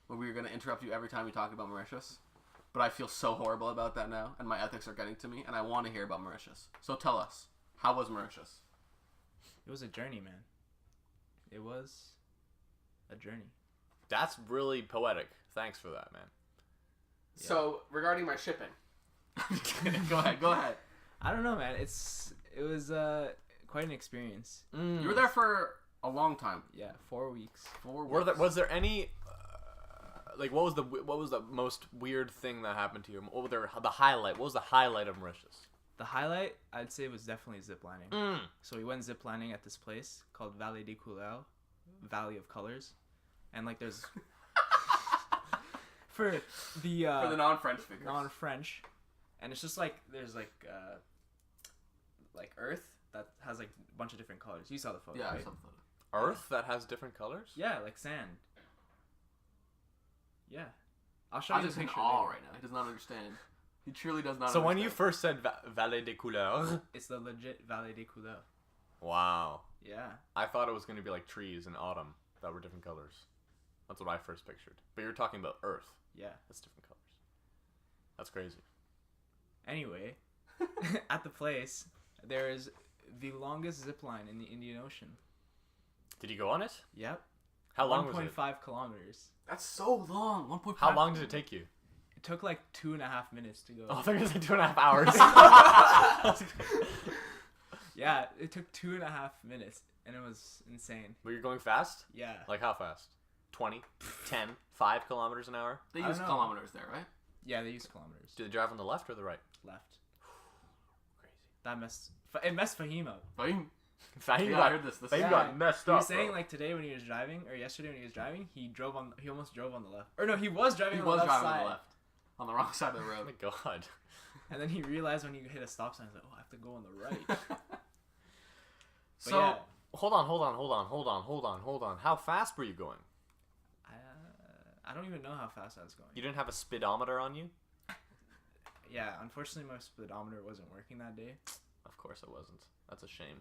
where we were going to interrupt you every time we talked about Mauritius. But I feel so horrible about that now, and my ethics are getting to me, and I want to hear about Mauritius. So tell us, how was Mauritius? It was a journey, man. It was a journey. That's really poetic. Thanks for that, man. Yeah. So, regarding my shipping. Go ahead. I don't know, man. It was quite an experience. You were there for a long time. Yeah, 4 weeks. 4 weeks. Was there any like what was the most weird thing that happened to you? What was the highlight? What was the highlight of Mauritius? The highlight, I'd say, was definitely ziplining. So we went ziplining at this place called Vallée des Couleurs, Valley of Colors, and like there's for the non-French figures. non-French, and it's just like there's like earth that has like a bunch of different colors. You saw the photo, Yeah, right? I saw the photo. Earth that has different colors? Yeah, like sand. Yeah, I'll show I'm you just the in picture. awe later. right now. He does not understand. He truly does not So understand. when you first said Vallée des Couleurs, It's the legit Vallée des Couleurs. wow. Yeah. I thought it was going to be like trees in autumn that were different colors. That's what I first pictured. But you're talking about Earth. Yeah. That's different colors. That's crazy. Anyway, at the place, there is the longest zip line in the Indian Ocean. Did you go on it? Yep. How long was it? 1.5 kilometers. That's so long. 1.5. How long did it take you? It took like 2.5 minutes to go. Oh, I thought you were saying 2.5 hours. Yeah, it took 2.5 minutes, and it was insane. Were you going fast? Yeah. Like how fast? 20, 10, 5 kilometers an hour? They I use don't know. kilometers there, right? Yeah, they use kilometers. Did they drive on the left or the right? Left. Crazy. That messed Fahim up. Fahim. Fahim Yeah, got, I heard this. Fahim Yeah, got messed He up. was saying bro. like today when he was driving, or yesterday when he was driving, he almost drove on the left. Or no, he was driving He on was the left driving side. on the left. On the wrong side of the Oh road. my god. And then he realized when he hit a stop sign, he's like, oh, I have to go on the right. So, yeah. Hold on. How fast were you going? I don't even know how fast I was going. You didn't have a speedometer on you? Yeah, unfortunately my speedometer wasn't working that day. Of course it wasn't. That's a shame.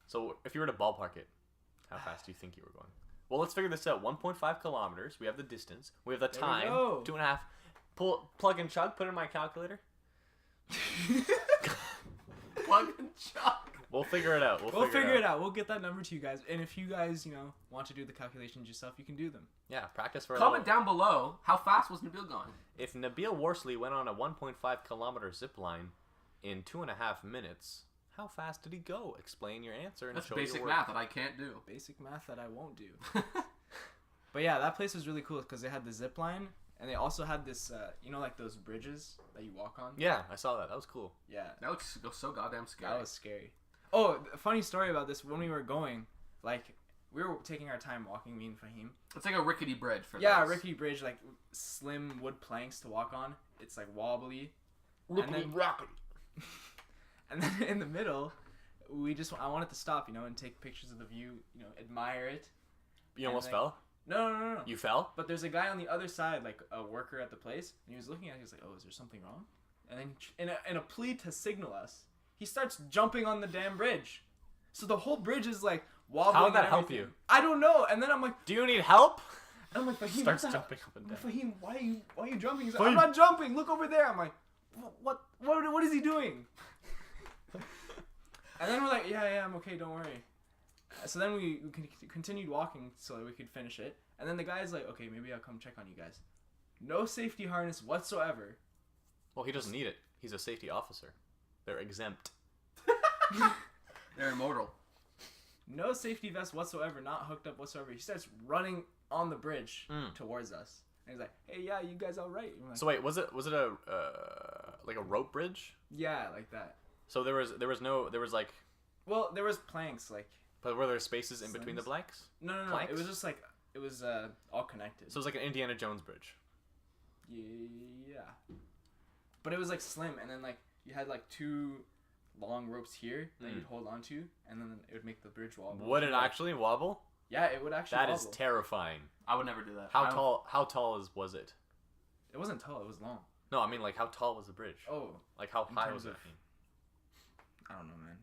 So if you were to ballpark it, how fast do you think you were going? Well, let's figure this out. 1.5 kilometers. We have the distance. We have the There we time. go. 2.5. Plug and chug. Put in my calculator. plug and chuck. We'll figure it out. We'll figure it out. We'll get that number to you guys. And if you guys, want to do the calculations yourself, you can do them. Yeah, practice for a Comment little. down below, how fast was Nabeel going? If Nabeel Worsley went on a 1.5 kilometer zip line in 2.5 minutes, how fast did he go? Explain your answer and That's show basic your math work. that I can't do. Basic math that I won't do. But yeah, that place was really cool because they had the zip line and they also had this, like those bridges that you walk on. Yeah, I saw that. That was cool. Yeah, That looks so goddamn scary. that was scary. Oh, a funny story about this. When we were going, we were taking our time walking, me and Fahim. It's like a rickety bridge for Yeah, those. rickety bridge, like slim wood planks to walk on. It's like wobbly. Rickety then- rockety. And then in the middle, I wanted to stop, and take pictures of the view, admire it. You almost like- fell? No. You fell? But there's a guy on the other side, like a worker at the place, and he was looking at it. He was like, "Oh, is there something wrong?" And then, in a plea to signal us, he starts jumping on the damn bridge. So the whole bridge is like wobbling. How would that and help everything. you? I don't know. And then I'm like, Do you need help? Fahim, Starts what the- jumping up and I'm down. like, Fahim, why are you jumping? He's like, Fahim. I'm not jumping. Look over there. I'm like, what is he doing? And then we're like, yeah, I'm okay. Don't worry. So then we continued walking so that we could finish it. And then the guy's like, okay, maybe I'll come check on you guys. No safety harness whatsoever. Well, he doesn't need it. He's a safety officer. They're exempt. They're immortal. no safety vest whatsoever, not hooked up whatsoever. He starts running on the bridge towards us. And he's like, "Hey, yeah, you guys all right?" Like, So wait, was it a like a rope bridge? yeah, like that. So there was like, Well, there was planks, like. but were there spaces in between the Slings? blanks? No. Planks? It was just like it was all connected. So it was like an Indiana Jones bridge. Yeah. But it was like slim, and then like you had like 2 long ropes here that you'd hold onto, and then it would make the bridge wobble. Would it actually wobble? Yeah, it would actually. That wobble. is terrifying. I would never do that. How tall was it? It wasn't tall. It was long. No, I mean like how tall was the bridge? Oh, Like how in high terms was it? of- I don't know, man.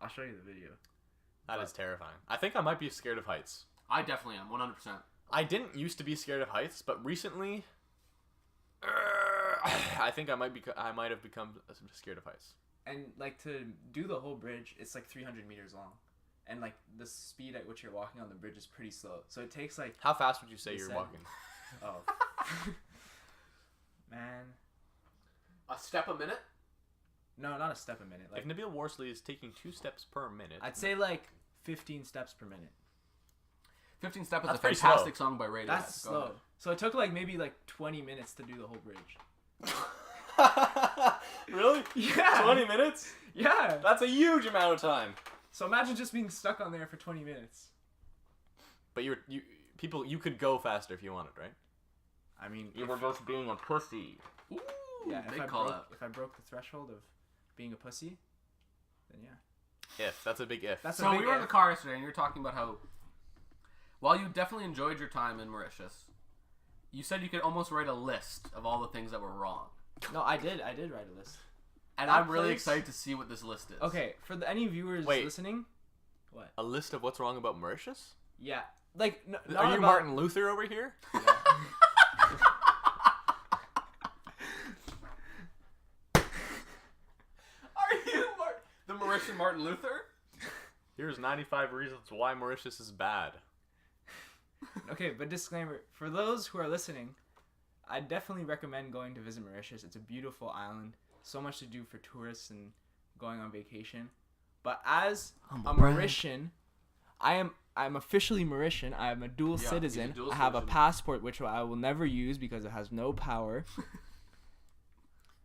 I'll show you the video. That is terrifying. I think I might be scared of heights. I definitely am, 100%. I didn't used to be scared of heights, but recently, I think I might have become scared of heights. And like to do the whole bridge, it's like 300 meters long, and like the speed at which you're walking on the bridge is pretty slow. So it takes like How fast would you say you're Descend. walking? oh man, A step a minute? no, not a step a minute. If Like Nabeel Worsley is taking 2 steps per minute, I'd say like 15 steps per minute. 15 Step is That's a pretty fantastic song by Radiohead. That's Go slow. ahead. So it took like maybe like 20 minutes to do the whole bridge. really? Yeah. 20 minutes? Yeah. That's a huge amount of time. So imagine just being stuck on there for 20 minutes. But you could go faster if you wanted, right? I mean, You were both being a pussy. Ooh, yeah, big call out. if I broke the threshold of being a pussy, then yeah. If that's a big if. That's So a big we were in if. the car yesterday, and you were talking about how, while you definitely enjoyed your time in Mauritius, you said you could almost write a list of all the things that were wrong. No, I did write a list. And That I'm really place- excited to see what this list is. Okay, for any viewers Wait. listening, what? A list of what's wrong about Mauritius? Yeah, like not Are you about- Martin Luther over here? Yeah. Are you the Mauritian Martin Luther? Here's 95 reasons why Mauritius is bad. Okay, but disclaimer for those who are listening, I definitely recommend going to visit Mauritius. It's a beautiful island, so much to do for tourists and going on vacation. But as a Mauritian, I'm officially Mauritian. I am a dual Yeah, he's a citizen. dual I have a citizen. passport which I will never use because it has no power.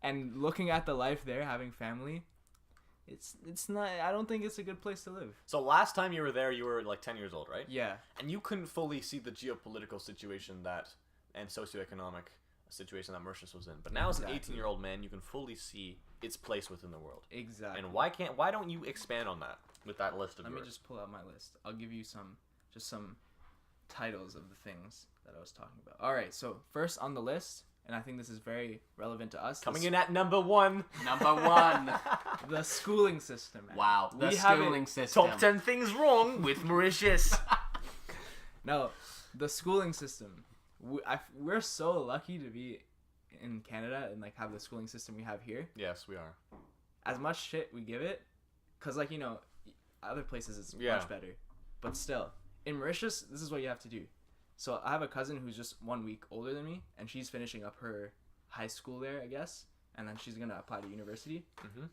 And looking at the life there, having family, it's not. I don't think it's a good place to live. So last time you were there, you were like 10 years old, right? Yeah. And you couldn't fully see the geopolitical situation and socioeconomic situation that Mauritius was in. But now as an Exactly. 18-year-old man, you can fully see its place within the world. Exactly. And why don't you expand on that with that list of Let me yours? just pull out my list. I'll give you some titles of the things that I was talking about. All right, so first on the list, and I think this is very relevant to us. Coming in at number 1. Number 1. the schooling system. Man. Wow. The We have it- schooling system. Top 10 things wrong with Mauritius. No, the schooling system. We're so lucky to be in Canada and like have the schooling system we have here. Yes, we are. As much shit we give it, cause like other places it's Yeah. much better, but still in Mauritius this is what you have to do. So I have a cousin who's just 1 week older than me, and she's finishing up her high school there, I guess, and then she's gonna apply to university. Mhm.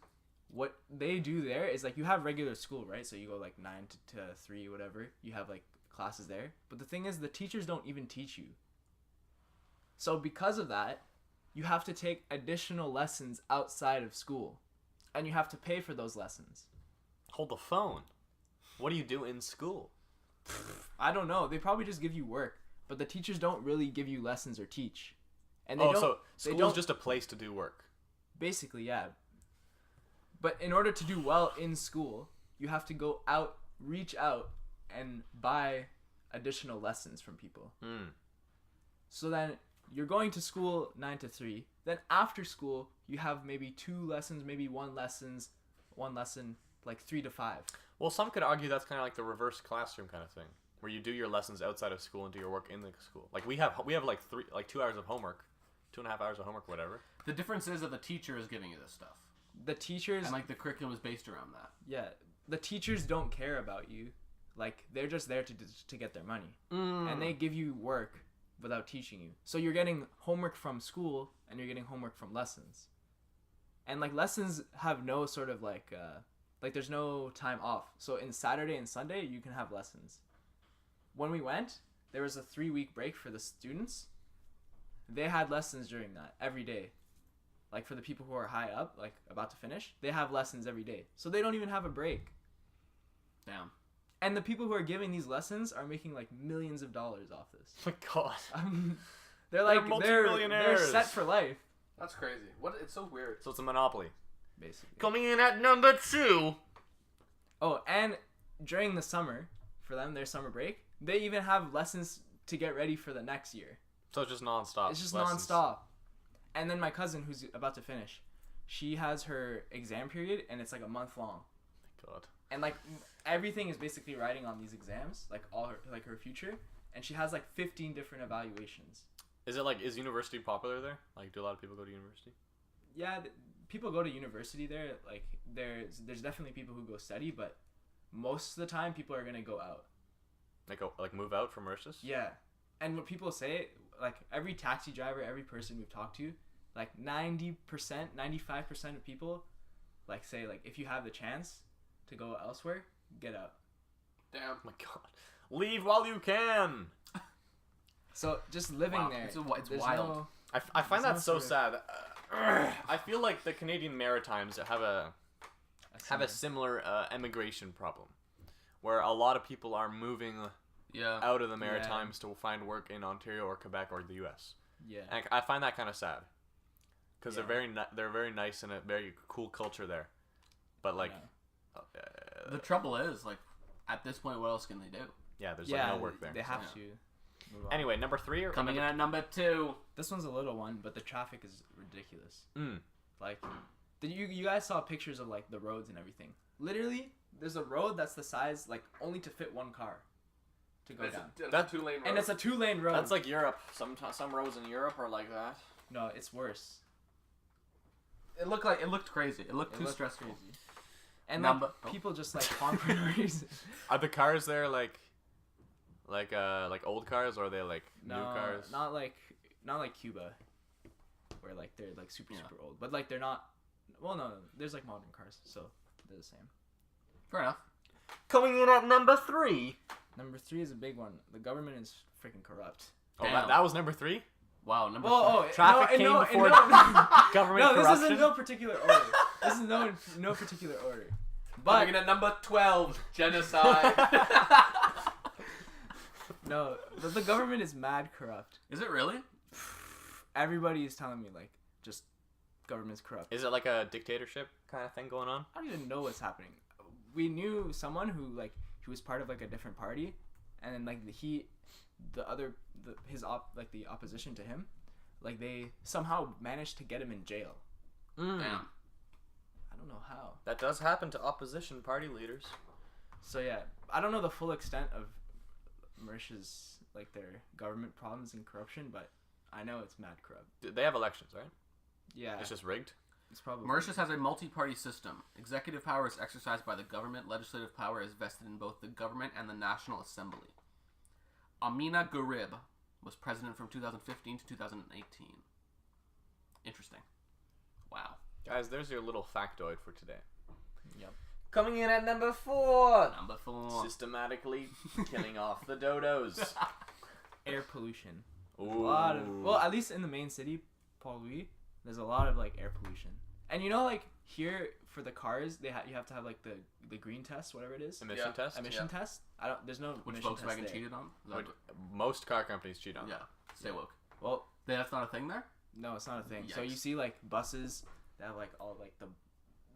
What they do there is like you have regular school, right? So you go like 9 to 3, whatever. You have like classes there, but the thing is the teachers don't even teach you. So because of that, you have to take additional lessons outside of school, and you have to pay for those lessons. Hold the phone. What do you do in school? I don't know. They probably just give you work, but the teachers don't really give you lessons or teach. And they Oh, don't. so they school's don't- just a place to do work. Basically, yeah. But in order to do well in school, you have to go out, reach out, and buy additional lessons from people. Mm. So then you're going to school 9 to 3. Then after school, you have maybe 2 lessons, maybe one lesson, like 3 to 5. Well, some could argue that's kind of like the reverse classroom kind of thing, where you do your lessons outside of school and do your work in the school. Like we have like 2 hours of homework, 2.5 hours of homework, whatever. The difference is that the teacher is giving you this stuff. The teachers, And like the curriculum is based around that. yeah, the teachers don't care about you. Like they're just there to get their money, and they give you work without teaching you. So you're getting homework from school and you're getting homework from lessons. And like lessons have no sort of like Like there's no time off. So in Saturday and Sunday you can have lessons. When we went, there was a 3-week break for the students. They had lessons during that every day. Like for the people who are high up, like about to finish, they have lessons every day. So they don't even have a break. Damn. And the people who are giving these lessons are making like millions of dollars off this. Oh my god. They're like they're multimillionaires. set for life, That's crazy. What? It's so weird. So it's a monopoly. basically. Coming in at number 2. Oh, and during the summer, for them, their summer break, they even have lessons to get ready for the next year. So it's just nonstop. It's just lessons. nonstop. And then my cousin, who's about to finish, she has her exam period, and it's like a month long. God. And like everything is basically riding on these exams, like all her like her future, and she has like 15 different evaluations. Is university popular there? Like, do a lot of people go to university? Yeah, people go to university there. Like there's definitely people who go study, but most of the time people are gonna go out. Like move out from Mauritius? Yeah, and what people say, like every taxi driver, every person we've talked to, like 90%, 95% of people, like say like if you have the chance to go elsewhere, get out. Damn. Oh my god. Leave while you can. So just living Wow, there, it's there's wild. no- I find There's that no so sort of- sad. I feel like the Canadian Maritimes have a similar emigration problem, where a lot of people are moving Yeah. out of the Maritimes to find work in Ontario or Quebec or the U.S. Yeah. And I find that kind of sad, because Yeah. they're very nice and a very cool culture there, but like, Yeah. The trouble is, like, at this point, what else can they do? yeah, there's yeah, like no work there. They have Yeah. to move on. Anyway, number 3 or Coming in number at number 2. This one's a little one, but the traffic is ridiculous. Mm. Like, you guys saw pictures of like the roads and everything. Literally, there's a road that's the size like only to fit one car to go down, That's 2-lane road. and it's a 2-lane road. That's like Europe. Some roads in Europe are like that. no, it's worse. It looked crazy. It looked It too looked stressful. crazy. And Number- like people just like honk for no reason. Are the cars there like old cars, or are they like No, new cars? not like Cuba, where like they're like super Yeah. super old. But like they're not. Well, no, there's like modern cars, so they're the same. Fair enough. Coming in at number 3. Number 3 is a big one. The government is freaking corrupt. Oh, Damn. that was number 3. Wow. Number Well, 3. Traffic no, came before government No, this corruption. is in no particular order. This is no particular order. But Coming in at number 12. Genocide. no, the government is mad corrupt. Is it really? Everybody is telling me like just government's corrupt. Is it like a dictatorship kind of thing going on? I don't even know what's happening. We knew someone who like he was part of like a different party, and then like the opposition to him, like they somehow managed to get him in jail. Mm. Damn. I don't know how. That does happen to opposition party leaders. So yeah, I don't know the full extent of Mauritius like their government problems and corruption, but I know it's mad corrupt. They have elections, right? Yeah, It's just rigged. it's probably Mauritius has a multi-party system. Executive power is exercised by the government. Legislative power is vested in both the government and the National Assembly. Amina Garib was president from 2015 to 2018. Interesting. Wow. Guys, there's your little factoid for today. Yep. Coming in at number 4. Number 4. Systematically killing off the dodos. Air pollution. Ooh. A lot of at least in the main city, Paul Louis, there's a lot of like air pollution. And you know, like here for the cars, you have to have like the green test, whatever it is. Emission Yeah. test. Emission test. There's no Which emission test Volkswagen there. cheated on? Is that Which what- most car companies cheat on. yeah. Stay woke. Well, That's not a thing there? no, it's not a thing. So you Yikes. see like buses that have like all like the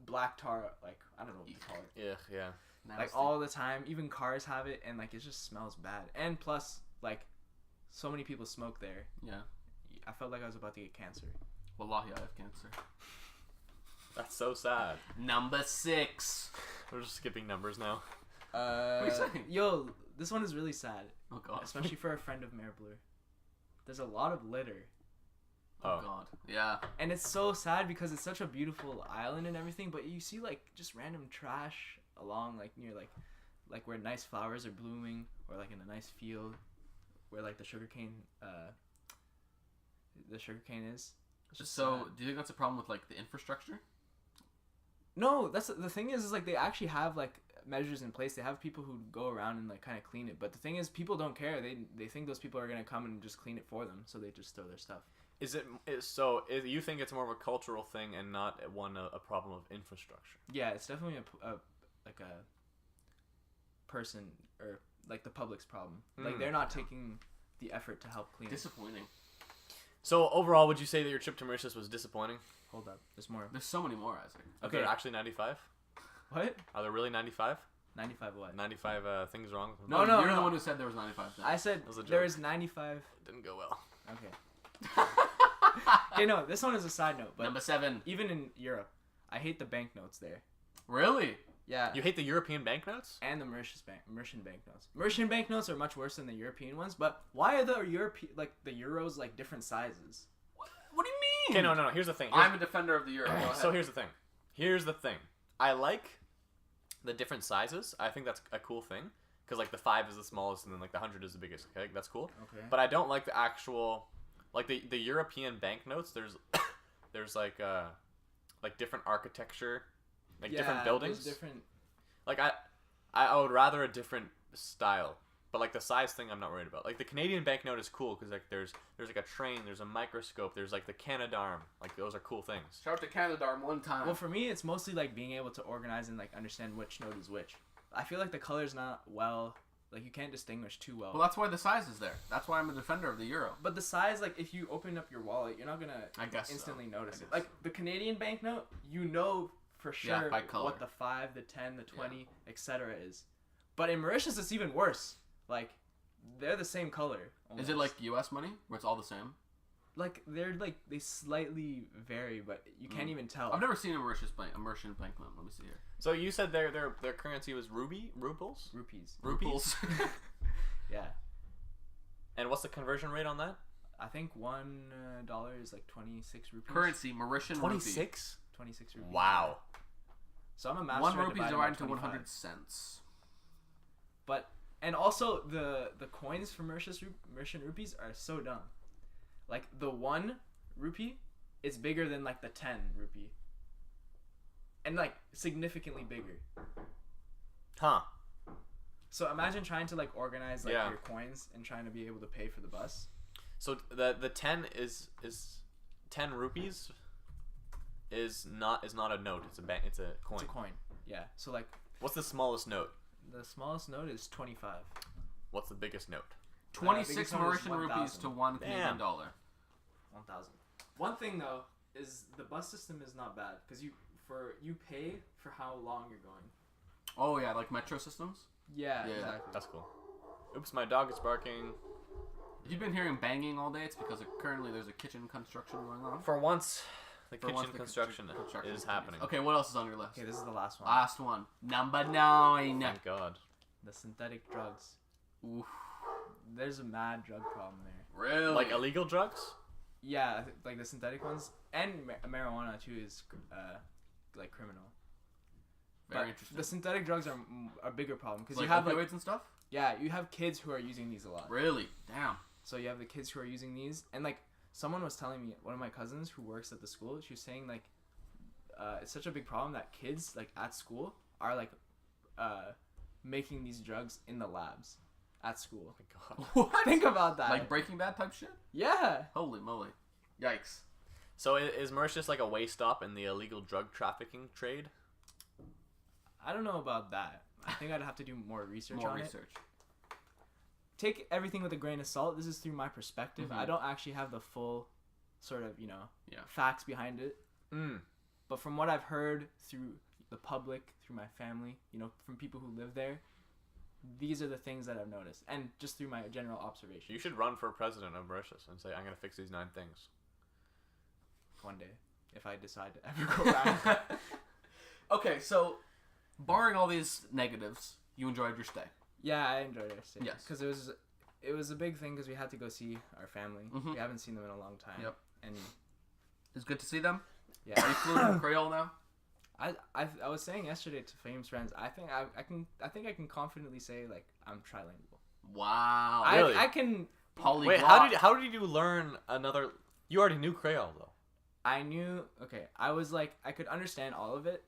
black tar, like I don't know what to call it. Yeah, yeah. Like Nasty. all the time, even cars have it, and like it just smells bad. And plus, like so many people smoke there. Yeah. I felt like I was about to get cancer. Wallahi, I have cancer. That's so sad. Number 6. We're just skipping numbers now. What are you saying? Yo, this one is really sad, Oh, God. especially for a friend of Mayor Blur. There's a lot of litter. Oh, Oh. God. Yeah. And it's so sad because it's such a beautiful island and everything, but you see like just random trash along like near like where nice flowers are blooming, or like in a nice field where like the sugarcane is. It's just So, sad. do you think that's a problem with, like, the infrastructure? No, that's the thing is like they actually have like measures in place. They have people who go around and like kind of clean it. But the thing is, people don't care. They think those people are gonna come and just clean it for them, so they just throw their stuff. You think it's more of a cultural thing and not a problem of infrastructure? Yeah, it's definitely a person or like the public's problem. Like they're not taking the effort to help clean. Disappointing. So overall, would you say that your trip to Mauritius was disappointing? Hold up, there's more. There's so many more, Isaac. Are there actually 95? What? Are there really 95? 95 what? 95 things wrong? No, you're the one who said there was 95 things. I said there is 95. It didn't go well. Okay. Okay, no, this one is a side note, but Number 7. even in Europe, I hate the banknotes there. Really? Yeah. You hate the European banknotes? And the Mauritian banknotes. Mauritian banknotes are much worse than the European ones, but why are the the euros like different sizes? What do you mean? Okay, no. Here's the thing. I'm a defender of the euro. Go ahead. So here's the thing. I like the different sizes. I think that's a cool thing because like the 5 is the smallest and then like the 100 is the biggest. Okay, that's cool. Okay. But I don't like the actual like the European banknotes. There's like different architecture, like different buildings. Different. Like I would rather a different style. But like the size thing, I'm not worried about. Like the Canadian banknote is cool because like there's like a train, there's a microscope, there's like the Canadarm. Like those are cool things. Shout out to Canadarm one time. Well, for me, it's mostly like being able to organize and like understand which note is which. I feel like the color's not like you can't distinguish too well. Well, that's why the size is there. That's why I'm a defender of the euro. But the size, like if you open up your wallet, you're not gonna instantly notice it. Like the Canadian banknote, you know for sure by color. what the 5, the 10, the 20, etc. is. But in Mauritius, it's even worse. Like, they're the same color. Almost. Is it like U.S. money where it's all the same? Like they slightly vary, but you can't even tell. I've never seen a Mauritian banknote. Let me see here. So you said their currency was rupees? Rupees. Yeah. And what's the conversion rate on that? I think $1 is like 26 rupees. Currency, Mauritian 26? 26 rupees. Wow. So I'm a master. 1 rupee is divided into 25. 100 cents. But and also the coins for Mauritian rupees are so dumb. Like the 1 rupee is bigger than like the 10 rupee. And like significantly bigger. Huh. So imagine trying to like organize like Yeah. your coins and trying to be able to pay for the bus. So the 10 is 10 rupees is not a note. It's a coin. It's a coin. Yeah. So like What's the smallest note? the smallest note is 25. What's the biggest note? 26 biggest one is Mauritian rupees 1,000. to 1 Canadian dollar. 1,000. One thing though is the bus system is not bad because you pay for how long you're going. Oh yeah, like metro systems. Yeah, Yeah. exactly. That's cool. Oops, my dog is barking. If you've been hearing banging all day, it's because currently there's a kitchen construction going on. For once, the For kitchen once, the construction construction is happening. Okay, what else is on your list? Okay, this is the last one. Last one. Number 9. Thank God. The synthetic drugs. Oof. There's a mad drug problem there. Really? Like illegal drugs? Yeah, like the synthetic ones and marijuana too is like criminal. Very But interesting. the synthetic drugs are a bigger problem because like you have opioids like and stuff? you have kids who are using these a lot. Really? Damn. So you have the kids who are using these, and like someone was telling me, one of my cousins who works at the school, she was saying like it's such a big problem that kids like at school are like making these drugs in the labs at school. Oh my God. What? Think about that. Like Breaking Bad type shit? Yeah. Holy moly. Yikes. So is Mauritius like a way stop in the illegal drug trafficking trade? I don't know about that. I think I'd have to do more research More on it. research. Take everything with a grain of salt. This is through my perspective. Mhm. I don't actually have the full sort of, Yeah. facts behind it. Mm. But from what I've heard through the public, through my family, from people who live there, these are the things that I've noticed. And just through my general observation. You should run for president of Mauritius and say, I'm going to fix these 9 things. One day, if I decide to ever go back. Okay, so barring all these negatives, you enjoyed your stay. Yeah, I enjoyed our stay. Yes. Because it was a big thing because we had to go see our family. Mhm. We haven't seen them in a long time. Yep. And It's good to see them. yeah. Are you fluent in Creole now? I was saying yesterday to Fame's friends, I think I can confidently say like I'm trilingual. Wow. Really? I can. Polyglot. Wait, how did you learn another... You already knew Creole, though. I knew. Okay, I was like I could understand all of it,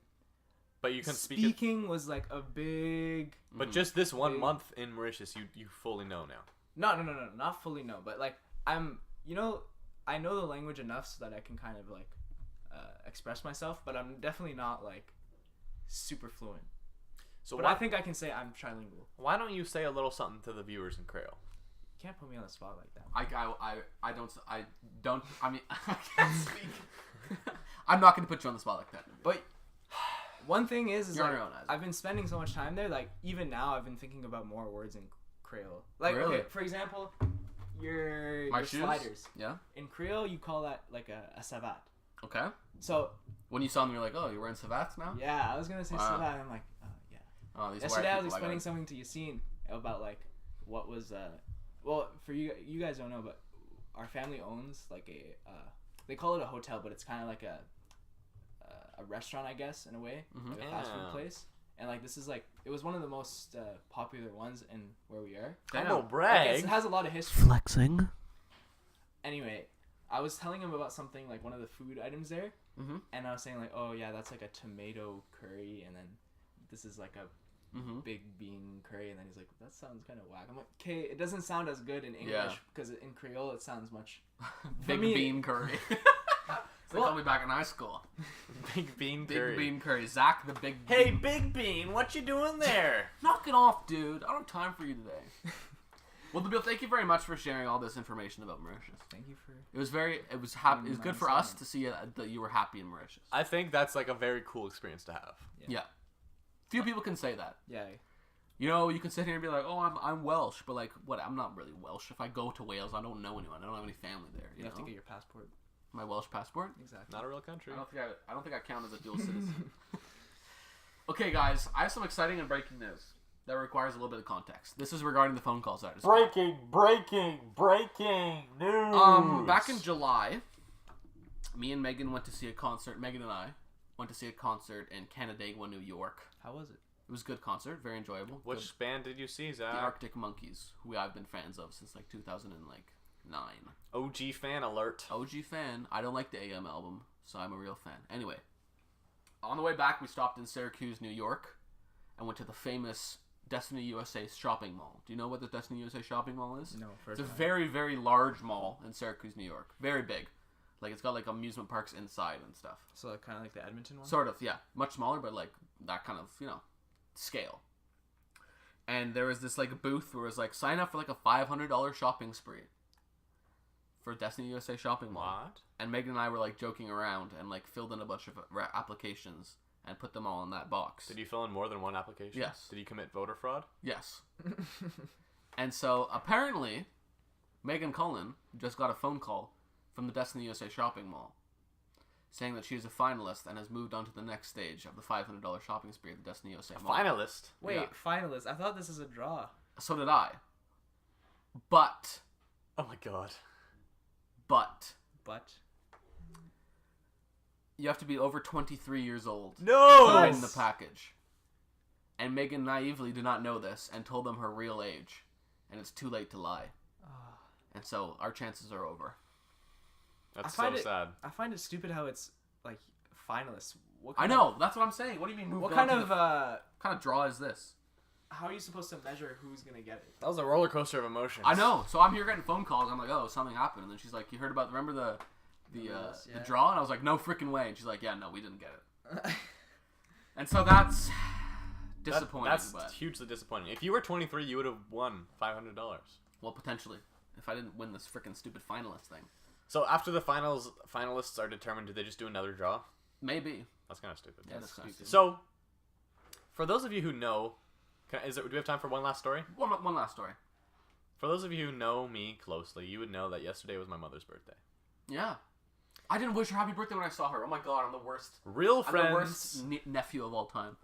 But you can speak it. speaking was like a big. But just this one Big. month in Mauritius, you fully know now. No, not fully no, but like I know the language enough so that I can kind of like express myself, but I'm definitely not like super fluent. So But I think I can say I'm trilingual. why don't you say a little something to the viewers in Creole? You can't put me on the spot like that. I don't. I mean, I can't speak. I'm not going to put you on the spot like that. But one thing is You're on like, your own, Isaac. I've been spending so much time there. Like even now, I've been thinking about more words in Creole. Like Really? okay, for example, your My shoes? sliders Yeah. in Creole, you call that like a savat. Okay. So When you saw them, you're like, oh, you're wearing savats now? yeah, I was gonna say Wow. savat. And I'm like, yeah. Oh, these Yesterday white I was people, explaining got something to Yassine about like what was well for you guys don't know, but our family owns like a they call it a hotel, but it's kind of like a restaurant, I guess, in a way, like a fast food Yeah. place. And like this is like it was one of the most popular ones in where we are. Damn. Humble Like, brag. it has a lot of history. Flexing. Anyway, I was telling him about something like one of the food items there, Mm-hmm. and I was saying like, oh yeah, that's like a tomato curry, and then this is like a Mm-hmm. big bean curry, and then he's like, that sounds kind of whack. I'm like, okay, it doesn't sound as good in English Yeah. because in Creole it sounds much. Big me- bean curry. They Well- called me back in high school. Big bean Big curry. bean curry. Zach the big Hey, bean. Big Bean, what you doing there? Knock it off, dude. I don't have time for you today. Well, Nabeel, thank you very much for sharing all this information about Mauritius. Thank you for. It was it was good for us to see that you were happy in Mauritius. I think that's like a very cool experience to have. Yeah. Few people can say that. Yeah. You know, you can sit here and be like, "Oh, I'm Welsh," but like, what? I'm not really Welsh. If I go to Wales, I don't know anyone. I don't have any family there. You You have know? to get your passport. My Welsh passport. Exactly. Not a real country. I don't think I count as a dual citizen. Okay, guys, I have some exciting and breaking news that requires a little bit of context. This is regarding the phone calls that I just got. Breaking news. Back in July, me and Megan went to see a concert. Megan and I went to see a concert in Canandaigua, New York. How was it? It was a good concert, very enjoyable. Which Good. band did you see, The Zach? Arctic Monkeys, who I've been fans of since like 2009. OG fan alert. OG fan. I don't like the AM album, so I'm a real fan. Anyway, on the way back, we stopped in Syracuse, New York, and went to the famous Destiny USA shopping mall. Do you know what the Destiny USA shopping mall is? No, It's first a time. very, very large mall in Syracuse, New York. Very big. Like, it's got, like, amusement parks inside and stuff. So kind of like the Edmonton one. Sort of, yeah. Much smaller, but, like, that kind of, scale. And there was this, like, booth where it was, like, sign up for, like, a $500 shopping spree for Destiny USA shopping mall. What? And Megan and I were, like, joking around and, like, filled in a bunch of applications and put them all in that box. Did you fill in more than one application? Yes. Did you commit voter fraud? Yes. And so, apparently, Megan Cullen just got a phone call from the Destiny USA shopping mall saying that she is a finalist and has moved on to the next stage of the $500 shopping spree at the Destiny USA mall. Finalist. Wait, Yeah. finalist. I thought this is a draw. So did I. But Oh my god. But you have to be over 23 years old to No! win the package. And Megan naively did not know this and told them her real age. And it's too late to lie. And so our chances are over. That's I so find it- sad. I find it stupid how it's like finalists. What I kind know, that's what I'm saying. What do you mean Of, moved what on kind to of the kind of draw is this? how are you supposed to measure who's gonna get it? That was a roller coaster of emotions. I know. So I'm here getting phone calls. I'm like, oh, something happened. And then she's like, you heard about, remember the Yeah. draw? And I was like, no freaking way. And she's like, yeah, no, we didn't get it. And so that's disappointing. That's but, hugely disappointing. If you were 23, you would have won $500. well, potentially. If I didn't win this freaking stupid finalist thing. So after the finalists are determined, do they just do another draw? Maybe. That's kind of stupid. Yeah, That's that's kinda stupid. So, for those of you who know, do we have time for one last story? One last story. For those of you who know me closely, you would know that yesterday was my mother's birthday. Yeah. I didn't wish her happy birthday when I saw her. Oh my god, I'm the worst. Real I'm friends, the worst nephew of all time.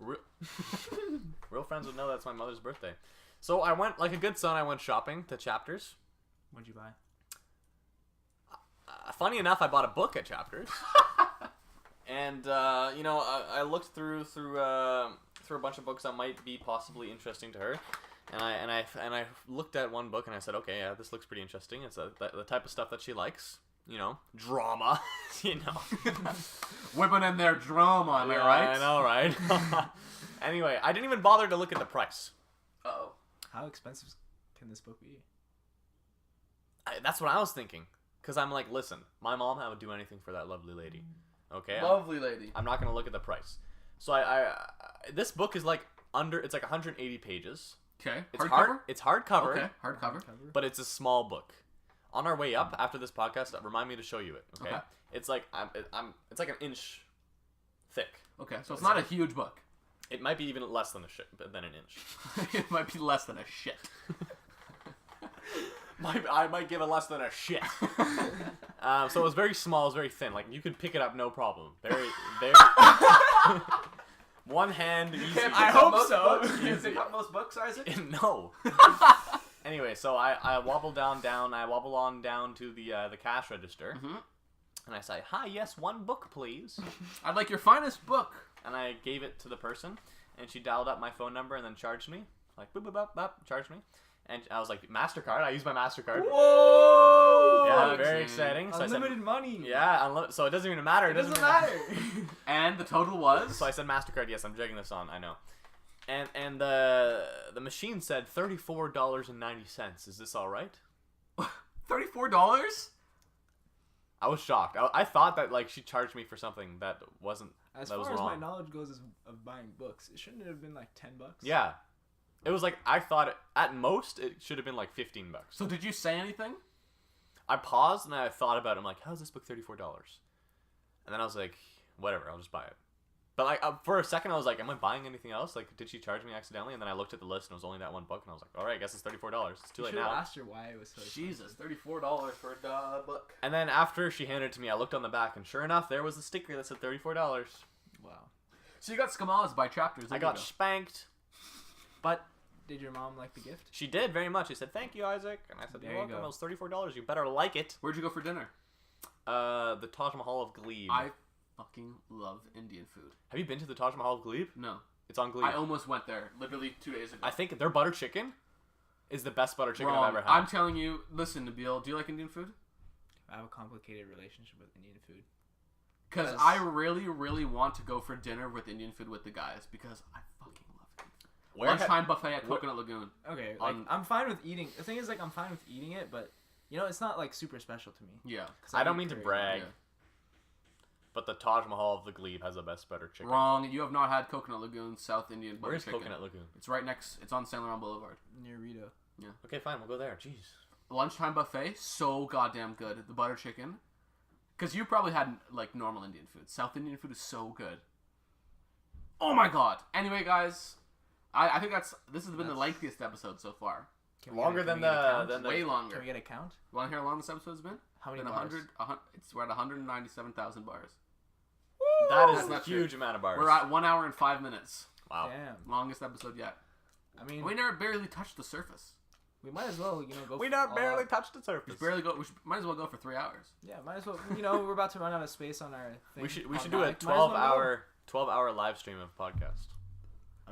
real friends would know that's my mother's birthday. So I went, like a good son, I went shopping to Chapters. What'd you buy? Funny enough, I bought a book at Chapters. And I looked through a bunch of books that might be possibly interesting to her, and I looked at one book and I said, okay, yeah, this looks pretty interesting. It's the type of stuff that she likes. drama. Whipping in their drama, am I Yeah, right? I know, right? Anyway, I didn't even bother to look at the price. Uh-oh. How expensive can this book be? That's what I was thinking. Because I'm like, listen, my mom would do anything for that lovely lady. Okay? Lovely lady. I'm not going to look at the price. So this book is like it's like 180 pages. Okay. It's Hardcover? It's hardcover. Okay. Hardcover. But it's a small book. On our way up after this podcast, remind me to show you it. Okay. Okay. It's like it's like an inch thick. Okay. So it's not a huge book. It might be even less than an inch. It might be less than a shit. I might give it less than a shit. So it was very small. It was very thin. Like you could pick it up no problem. Very. One hand easy. I hope so. Can you pick up most books, Isaac? No. Anyway, so I wobble I wobble on down to the cash register, and I say, "Hi, yes, one book, please." I'd like your finest book. And I gave it to the person, and she dialed up my phone number and then charged me, like boop boop boop boop, charged me, and I was like, MasterCard. I used my MasterCard. Whoa! Yeah, very exciting. So Unlimited money. Yeah, so it doesn't even matter. It doesn't matter. And the total was? So I said MasterCard. Yes, I'm dragging this on. I know. And the machine said $34.90. Is this all right? $34? Oh, I was shocked. I thought that like she charged me for something that wasn't. As that was far as wrong. my knowledge goes of buying books, it shouldn't have been like $10. Yeah, it was like I thought at most it should have been like $15. So did you say anything? I paused and I thought about it. I'm like, how's this book $34? And then I was like, whatever, I'll just buy it. But like for a second I was like, am I buying anything else? Like, did she charge me accidentally? And then I looked at the list and it was only that one book, and I was like, all right, I guess it's $34. It's too late now. I asked her why it was so Jesus, $34 for a book. And then after she handed it to me, I looked on the back, and sure enough, there was a sticker that said $34. Wow. So you got skamaz by chapters. I got spanked. But did your mom like the gift? She did very much. She said, "Thank you, Isaac." And I said, There "You're you welcome. go. It was $34. You better like it." Where'd you go for dinner? The Taj Mahal of Glebe. I fucking love Indian food. Have you been to the Taj Mahal of Glebe? No. It's on Glebe. I almost went there literally 2 days ago. I think their butter chicken is the best butter chicken Wrong. I've ever had. I'm telling you, listen, Nabeel, do you like Indian food? I have a complicated relationship with Indian food. Because I really, really want to go for dinner with Indian food with the guys because I fucking love Indian food. Lunchtime buffet at Coconut Lagoon. Okay, like I'm fine with eating. The thing is, like, I'm fine with eating it, but it's not like super special to me. Yeah. 'Cause I don't eat mean to curry. brag, Yeah. but the Taj Mahal of the Glebe has the best butter chicken. Wrong. You have not had Coconut Lagoon South Indian butter Where's chicken. Coconut Lagoon? It's right next. It's on Saint Laurent Boulevard. Near Rito. Okay, fine, we'll go there. Jeez. Lunchtime buffet, so goddamn good. The butter chicken. Because you probably had, like, normal Indian food. South Indian food is so good. Oh my god. Anyway, guys, I think this has been the lengthiest episode so far. Can we Longer get a- than can we get a count? than the. Way longer. Can we get a count? You want to hear how long this episode's been? How many Been bars? we're at 197,000 bars. That That's is a not huge true. amount of bars. We're at 1 hour and 5 minutes. Wow. Damn. Longest episode yet. I mean, We never barely touched the surface. we might as well, go. We for not all barely out. touched the surface. Might as well go for 3 hours. Yeah, might as well. We're about to run out of space on our thing. We should on do a mic. Might as well go. 12-hour live stream of podcast.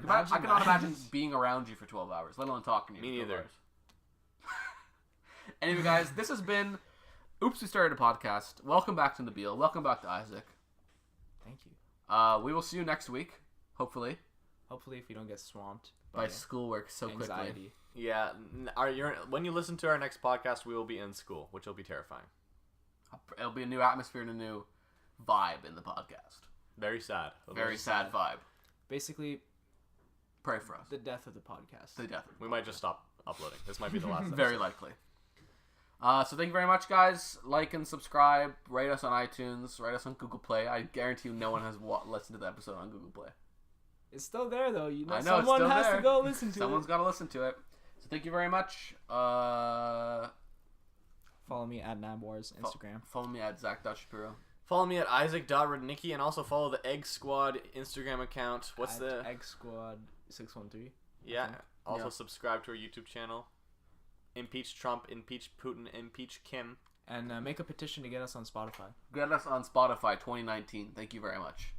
Imagine I cannot that. imagine being around you for 12 hours, let alone talking to you. Me for 12 neither. hours. Anyway, guys, this has been Oops, We Started a Podcast. Welcome back to Nabeel. Welcome back to Isaac. Thank you. We will see you next week, hopefully, Hopefully, if you don't get swamped by schoolwork so quickly. anxiety. Yeah. When you listen to our next podcast, we will be in school, which will be terrifying. It'll be a new atmosphere and a new vibe in the podcast. Very sad. Very sad vibe. Basically, Pray for us. the death of the podcast. The death. We might just stop uploading. This might be the last episode. Very likely. So thank you very much, guys. Like and subscribe. Rate us on iTunes. Rate us on Google Play. I guarantee you no one has listened to the episode on Google Play. It's still there, though. I know, it's someone still has there. to go listen to Someone's it. got to listen to it. So thank you very much. Follow me at NabWars Instagram. Follow me at Zach.Shapiro. Follow me at Isaac.Rudnicki and also follow the Egg Squad Instagram account. What's at the Egg Squad 613? Yeah. think. Also Yeah. subscribe to our YouTube channel. Impeach Trump, impeach Putin, impeach Kim. And make a petition to get us on Spotify. Get us on Spotify 2019. Thank you very much.